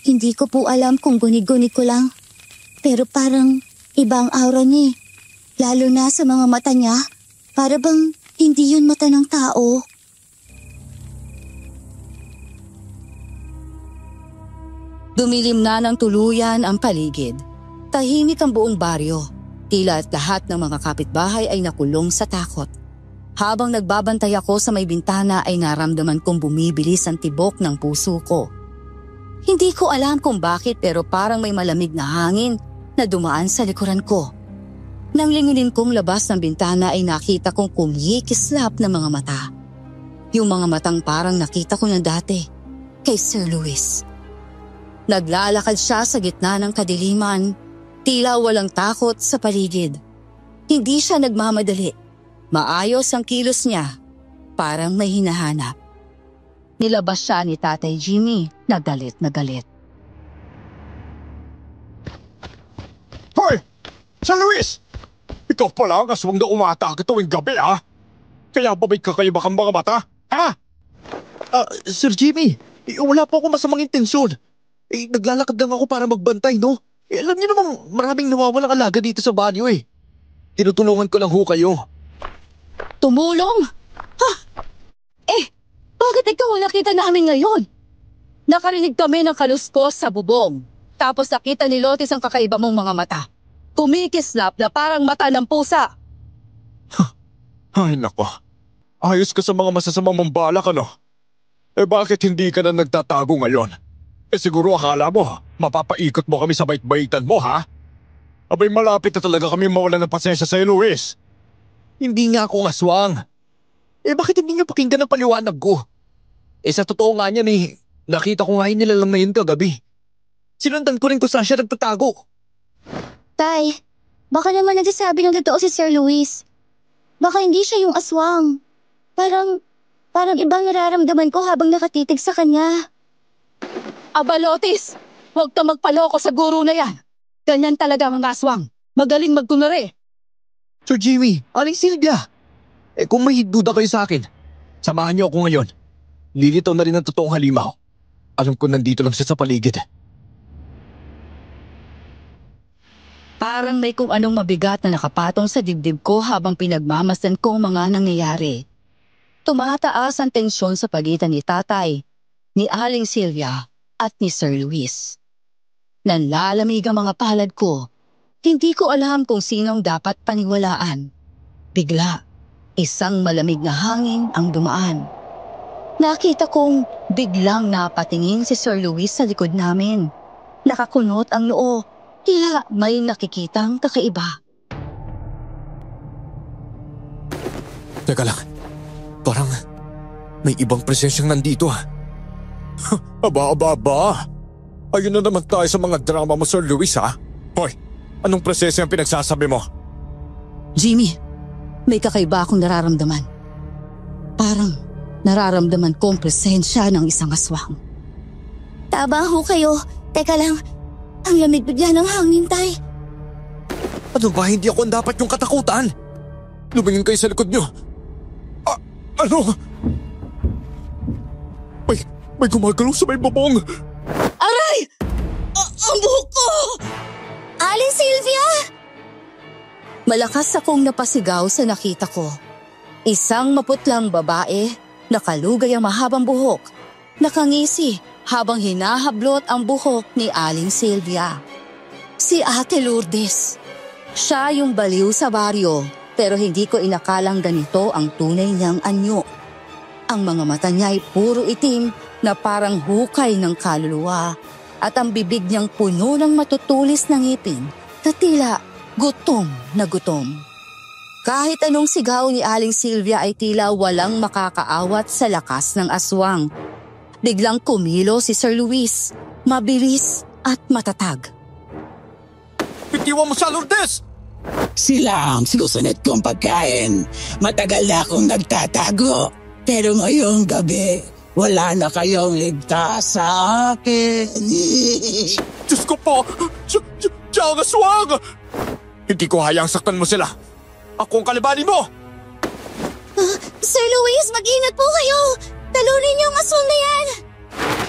Hindi ko po alam kung gunig-gunig ko lang. Pero parang ibang aura niya eh. Lalo na sa mga mata niya, Para bang hindi yun mata ng tao.
Dumilim na ng tuluyan ang paligid. Tahimik ang buong baryo. Tila at lahat ng mga kapitbahay ay nakulong sa takot. Habang nagbabantay ako sa may bintana ay naramdaman kong bumibilis ang tibok ng puso ko. Hindi ko alam kung bakit pero parang may malamig na hangin na dumaan sa likuran ko. Nang lingunin kong labas ng bintana ay nakita kong kumikislap na mga mata. Yung mga matang parang nakita ko na dati kay Sir Luis. Naglalakad siya sa gitna ng kadiliman, tila walang takot sa paligid. Hindi siya nagmamadali. Maayos ang kilos niya, parang may hinahanap. Nilabas siya ni Tatay Jimmy na galit na galit.
Hoy! Sir Luis! Ikaw pala ang aswang na umatake tuwing gabi, ha? Kaya ba may kakaiba kang mga mata? Ha?
Sir Jimmy, wala po ako masamang intensyon. Naglalakad lang ako para magbantay, no? Alam niyo namang maraming nawawalang alaga dito sa banyo eh. Tinutulungan ko lang ho kayo.
Tumulong? Ha? Bakit ikaw ang nakita namin ngayon? Nakarinig kami ng kaluskos sa bubong. Tapos nakita ni Lotis ang kakaiba mong mga mata. Kumikislap na parang mata ng pusa.
Ay nako, ayos ka sa mga masasamang mambalak, ano? Bakit hindi ka na nagtatago ngayon? Siguro akala mo, mapapaikot mo kami sa bait-baitan mo, ha? Abay malapit na talaga kami mawalan ng pasensya sa'yo, Luis.
Hindi nga ako aswang. Bakit hindi niyo pakinggan ang paliwanag ko? Sa totoo nga niyan nakita ko nga yun nila lang na yun kagabi. Sinundan ko rin kung saan siya nagtatago.
Tay, baka naman nagsasabi ng totoo si Sir Luis. Baka hindi siya yung aswang. Parang ibang nararamdaman ko habang nakatitig sa kanya.
Aba Lotis, huwag ka magpaloko sa guro na yan. Ganyan talaga ang mga aswang. Magaling magkunwari.
Sir Jimmy, Aling Silvia. Kung may duda kayo sa akin, samahan niyo ako ngayon. Lilitaw na rin ang totoong halimaw. Alam ko nandito lang siya sa paligid.
Parang may kung anong mabigat na nakapatong sa dibdib ko habang pinagmamasdan ko ang mga nangyayari. Tumataas ang tensyon sa pagitan ni Tatay, ni Aling Silvia at ni Sir Luis. Nanlalamig ang mga palad ko. Hindi ko alam kung sinong dapat paniwalaan. Bigla, isang malamig na hangin ang dumaan. Nakita kong biglang napatingin si Sir Luis sa likod namin. Nakakunot ang noo. Tila may nakikitang kakaiba.
Teka lang, parang may ibang presensyang nandito ha.
Aba. Ayun na naman tayo sa mga drama mo, Sir Luis, ha? Hoy, anong presensya ang pinagsasabi mo?
Jimmy, may kakaiba akong nararamdaman. Parang nararamdaman ko ang presensya ng isang aswang.
Taba ho kayo. Teka lang, ang lamig bigla ng hangin, Tay.
Ano ba, hindi ako ang dapat yung katakutan?
Lumingin kayo sa likod niyo. Ano? May gumagalaw sa may bubong.
Aray! Ang buhok ko!
Aling Silvia!
Malakas akong napasigaw sa nakita ko. Isang maputlang babae, nakalugay ang mahabang buhok, nakangisi habang hinahablot ang buhok ni Aling Silvia. Si Ate Lourdes. Siya yung baliw sa baryo, pero hindi ko inakalang ganito ang tunay niyang anyo. Ang mga mata niya ay puro itim na parang hukay ng kaluluwa at ang bibig niyang puno ng matutulis na ngipin na tila gutom na gutom. Kahit anong sigaw ni Aling Silvia ay tila walang makakaawat sa lakas ng aswang. Biglang kumilo si Sir Luis, mabilis at matatag.
Bitiwan mo siya, Lourdes!
Sila ang susunod kong pagkain. Matagal na akong nagtatago. Pero ngayong gabi, wala na kayong ligtas sa akin.
Diyos ko po! Siya ang aswang! Hindi ko hayang saktan mo sila. Ako ang kalabanin mo!
Sir Luis, mag-ingat po kayo! Talunin niyo ang aswang na yan!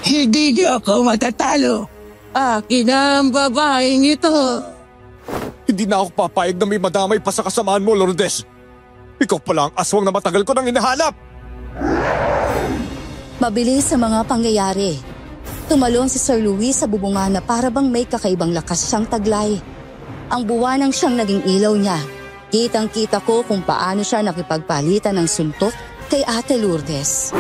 Hindi niyo ako matatalo. Akin ang babaeng ito.
Hindi na ako papayag na may madamay pa sa kasamaan mo, Lourdes. Ikaw pala ang aswang na matagal ko nang hinahanap!
Mabilis sa mga pangyayari. Tumalon si Sir Luis sa bubungan na para bang may kakaibang lakas siyang taglay. Ang buwan ang siyang naging ilaw niya. Kitang-kita ko kung paano siya nakipagpalitan ng suntok kay Ate Lourdes.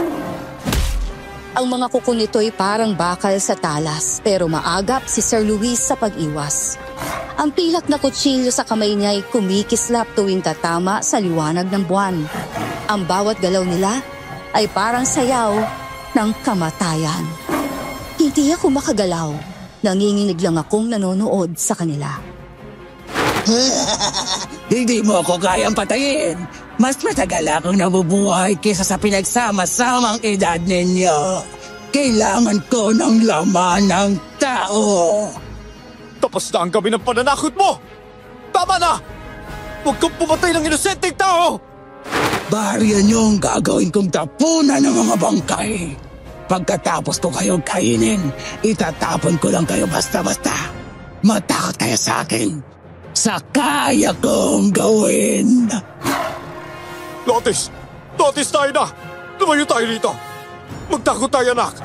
Ang mga kuko nito'y parang bakal sa talas pero maagap si Sir Luis sa pag-iwas. Ang pilak na kutsilyo sa kamay niya ay kumikislap tuwing tatama sa liwanag ng buwan. Ang bawat galaw nila ay parang sayaw ng kamatayan. Hindi ako makagalaw. Nanginginig lang akong nanonood sa kanila.
Hindi mo ako kayang patayin. Mas matagal akong nabubuhay kaysa sa pinagsama-samang edad ninyo. Kailangan ko ng laman ng tao.
Tapos na ang gabi ng pananakot mo! Tama na! Huwag kang pumatay ng inosenteng tao!
Barya niyong gagawin kong tapunan ng mga bangkay. Pagkatapos ko kayong kainin, itatapon ko lang kayo basta-basta. Matakot kayo sa akin. Sa kaya kong gawin.
Lotis! Lotis, tayo na! Lumayo tayo rito! Magtago tayo, anak!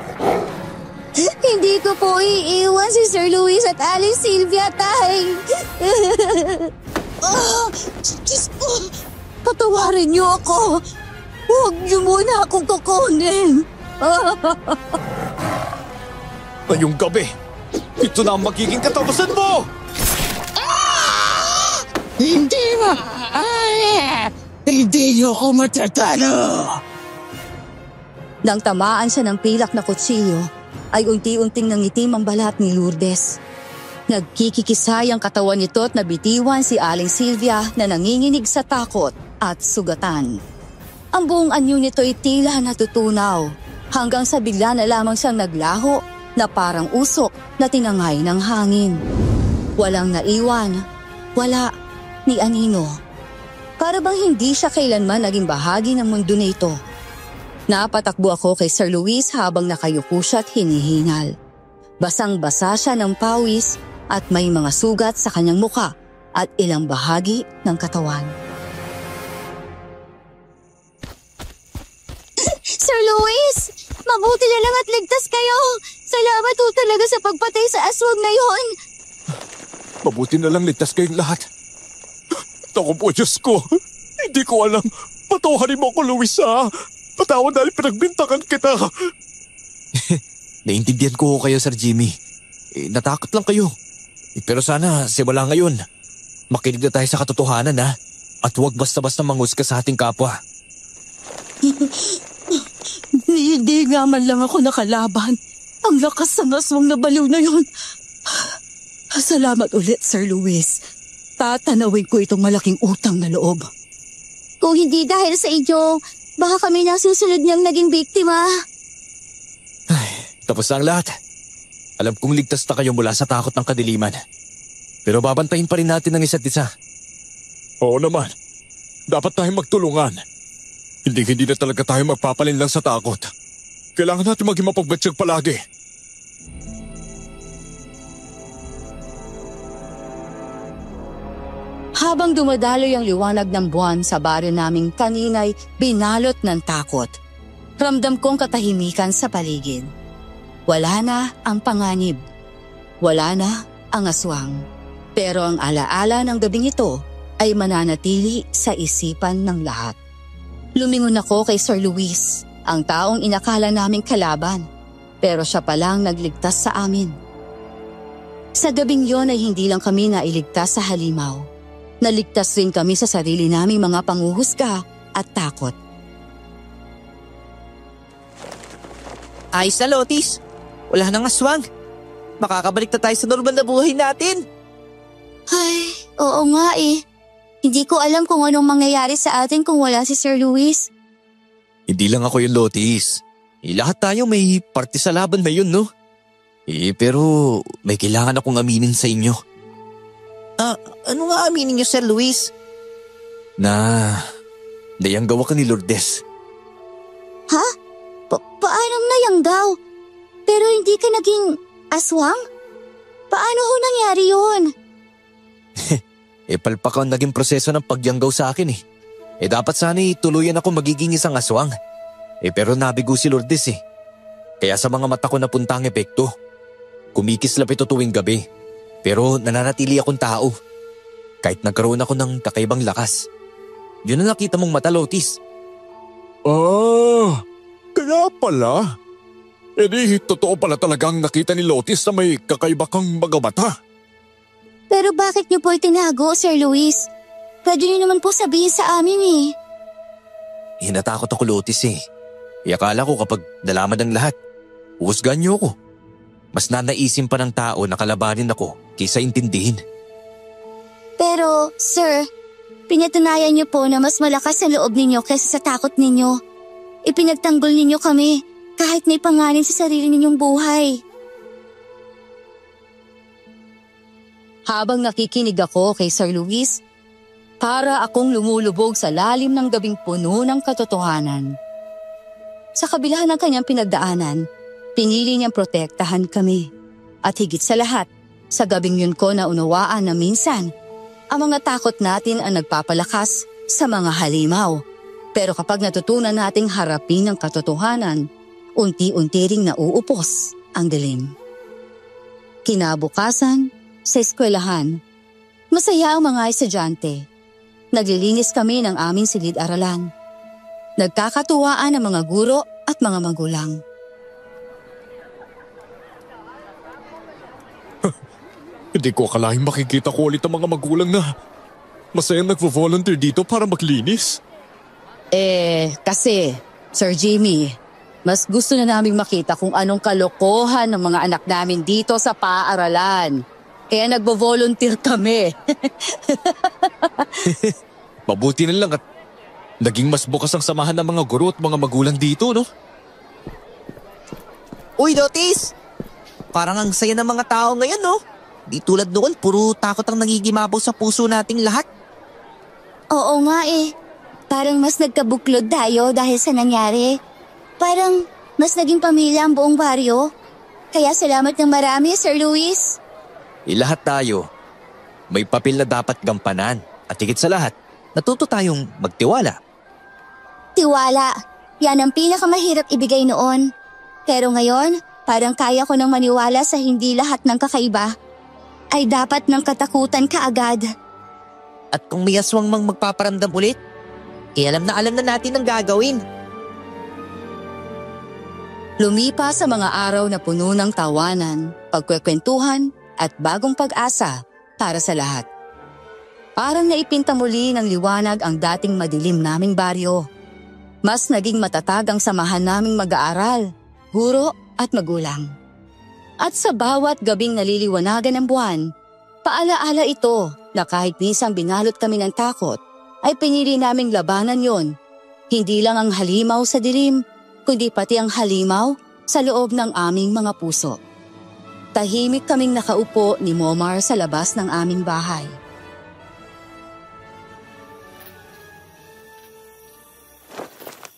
Hindi ko po iiwan si Sir Luis at Aling Sylvia, tay.
Diyos ko, patawarin niyo ako. Huwag niyo muna akong kukunin.
Ngayong gabi, ito na ang magiging katapusan mo!
Hindi mo! Hindi niyo ako matatalo!
Nang tamaan siya ng pilak na kutsilyo, ay unti-unting nangitim ang balat ni Lourdes. Nagkikikisay ang katawan nito at nabitiwan si Aling Sylvia na nanginginig sa takot at sugatan. Ang buong anyo nito ay tila natutunaw hanggang sa bigla na lamang siyang naglaho na parang usok na tinangay ng hangin. Walang naiwan, wala ni anino. Para bang hindi siya kailanman naging bahagi ng mundo na ito. Napatakbo ako kay Sir Luis habang nakayuko siya at hinihingal. Basang-basa siya ng pawis at may mga sugat sa kanyang muka at ilang bahagi ng katawan.
Sir Luis, mabuti na lang at ligtas kayo. Salamat po talaga sa pagpatay sa aswang na yon.
Mabuti na lang ligtas kayong lahat. Ako po, Diyos ko. Hindi ko alam. Patawarin mo ako, Luisa. Patawad dahil pinagbintangan kita.
Naintindihan ko kayo, Sir Jimmy. Natakot lang kayo. Pero sana, simula ngayon, makinig na tayo sa katotohanan, ha? At huwag basta-basta mangusga sa ating kapwa.
Hindi nga man lang ako nakalaban. Ang lakas ng aswang na baliw na yun. Salamat ulit, Sir Luis. Tatanawin ko itong malaking utang na loob.
Kung hindi dahil sa inyo, baka kami na susunod niyang naging biktima.
Ay, tapos na ang lahat. Alam kong ligtas na kayo mula sa takot ng kadiliman. Pero babantayin pa rin natin ang isa't isa.
Oo naman. Dapat tayong magtulungan. Hindi na talaga tayo magpapalinlang sa takot. Kailangan natin maging mapagbatsyag palagi.
Habang dumadaloy ang liwanag ng buwan sa baryo naming kanina'y binalot ng takot. Ramdam kong katahimikan sa paligid. Wala na ang panganib. Wala na ang aswang. Pero ang alaala ng gabing ito ay mananatili sa isipan ng lahat. Lumingon ako kay Sir Luis, ang taong inakala naming kalaban. Pero siya palang nagligtas sa amin. Sa gabing yon ay hindi lang kami nailigtas sa halimaw. Naligtas rin kami sa sarili naming mga panguhusga at takot.
Ayos na, Lotis. Wala nang aswang. Makakabalik na tayo sa normal na buhay natin.
Ay, oo nga eh. Hindi ko alam kung anong mangyayari sa atin kung wala si Sir Luis.
Hindi lang ako yung Lotis. Lahat tayo may parte sa laban na yun, no? Pero may kailangan akong aminin sa inyo.
Ano nga aminin niyo, Sir Luis?
Na nayanggaw ka ni Lourdes.
Ha? Paanong nayanggaw? Pero hindi ka naging aswang? Paano ho nangyari yun?
Palpak ang naging proseso ng pagyanggaw sa akin eh. Dapat sana'y tuluyan ako magiging isang aswang. Pero nabigo si Lourdes eh. Kaya sa mga mata ko napunta ang epekto. Kumikislap ito tuwing gabi. Pero nananatili akong tao. Kahit nagkaroon ako ng kakaibang lakas. Yun ang nakita mong mata, Lotis.
Kaya pala. Di, totoo pala talagang nakita ni Lotis na may kakaiba kang mga mata.
Pero bakit niyo po itinago, Sir Luis? Pwede niyo naman po sabihin sa amin eh.
Hinatakot ako, Lotis eh. Akala ko kapag nalaman ng lahat, uhusgan niyo ako. Mas nanaisin pa ng tao na kalabanin ako kaysa intindihin.
Pero, Sir, pinatunayan niyo po na mas malakas ang loob ninyo kaysa sa takot ninyo. Ipinagtanggol ninyo kami kahit may panganin sa sarili ninyong buhay.
Habang nakikinig ako kay Sir Luis, para akong lumulubog sa lalim ng gabing puno ng katotohanan. Sa kabila ng kanyang pinagdaanan, pinili niyang protektahan kami. At higit sa lahat, sa gabing yun ko naunawaan na minsan, ang mga takot natin ang nagpapalakas sa mga halimaw. Pero kapag natutunan nating harapin ang katotohanan, unti-unti ring nauupos ang dilim. Kinabukasan, sa eskwelahan, masaya ang mga estudyante. Naglilinis kami ng aming silid-aralan. Nagkakatuwaan ang mga guro at mga magulang.
Hindi ko akalaing makikita ko ulit ang mga magulang na masayang nagvo-volunteer dito para maglinis.
Kasi, Sir Jimmy, mas gusto na naming makita kung anong kalokohan ng mga anak namin dito sa paaralan. Kaya nagvo-volunteer kami.
Mabuti na lang at naging mas bukas ang samahan ng mga guro at mga magulang dito, no?
Uy, Lotis! Parang ang saya ng mga tao ngayon, no? Di tulad noon, puro takot ang nangigimabaw sa puso nating lahat.
Oo nga eh. Parang mas nagkabuklod tayo dahil sa nangyari. Parang mas naging pamilya ang buong baryo. Kaya salamat ng marami, Sir Luis.
Lahat tayo, may papel na dapat gampanan. At higit sa lahat, natuto tayong magtiwala.
Tiwala. Yan ang pinakamahirap ibigay noon. Pero ngayon, parang kaya ko nang maniwala sa hindi lahat ng kakaiba ay dapat ng katakutan kaagad.
At kung may aswang mang magpaparamdam ulit, alam na natin ang gagawin.
Lumipas sa mga araw na puno ng tawanan, pagkwekwentuhan at bagong pag-asa para sa lahat. Parang naipinta muli ng liwanag ang dating madilim naming baryo. Mas naging matatag ang samahan naming mag-aaral, guro at magulang. At sa bawat gabing naliliwanagan ng buwan, paalaala ito na kahit minsan binalot kami ng takot, ay pinili naming labanan yon. Hindi lang ang halimaw sa dilim, kundi pati ang halimaw sa loob ng aming mga puso. Tahimik kaming nakaupo ni Momar sa labas ng aming bahay.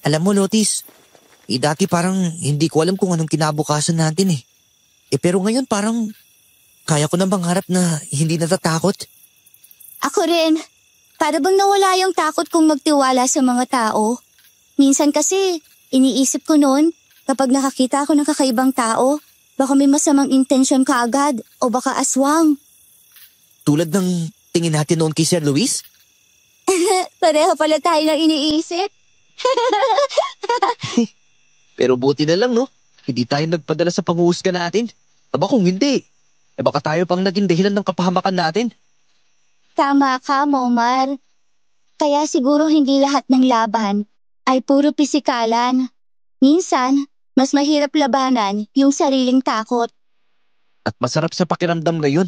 Alam mo, Lotis, dati parang hindi ko alam kung anong kinabukasan natin eh. Pero ngayon parang kaya ko nang mangharap na hindi natatakot.
Ako rin. Para bang nawala yung takot kong magtiwala sa mga tao. Minsan kasi, iniisip ko noon, kapag nakakita ako ng kakaibang tao, baka may masamang intensyon kaagad o baka aswang.
Tulad ng tingin natin noon kay Sir Luis?
Pareho pala tayo ng iniisip.
Pero buti na lang, no? Hindi tayo nagpadala sa panghuhusga natin. Aba kung hindi, baka tayo pang naging dahilan ng kapahamakan natin.
Tama ka, Momar. Kaya siguro hindi lahat ng laban ay puro pisikalan. Minsan, mas mahirap labanan yung sariling takot.
At masarap sa pakiramdam na yun.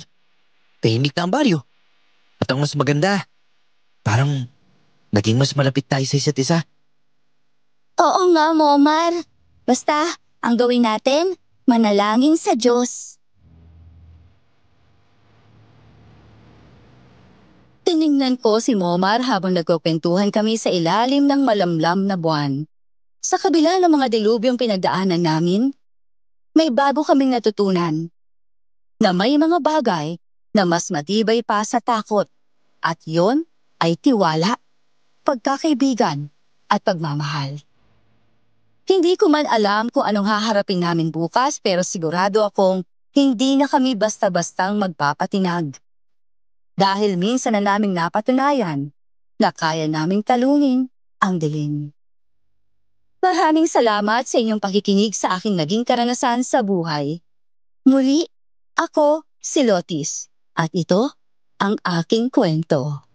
Tahimik na ang baryo. At ang mas maganda, parang naging mas malapit tayo sa isa't isa.
Oo nga, Momar. Basta, ang gawin natin, manalangin sa Diyos.
Tiningnan ko si Momar habang nagkukwentuhan kami sa ilalim ng malamlam na buwan. Sa kabila ng mga dilubyong pinagdaanan namin, may bago kaming natutunan. Na may mga bagay na mas matibay pa sa takot. At yon ay tiwala. pagkakaibigan at pagmamahal. Hindi ko man alam kung anong haharapin namin bukas pero sigurado akong hindi na kami basta-bastang magpapatinag. Dahil minsan na naming napatunayan na kaya naming talunin ang dilim. Maraming salamat sa inyong pakikinig sa aking naging karanasan sa buhay. Muli, ako si Lotis at ito ang aking kwento.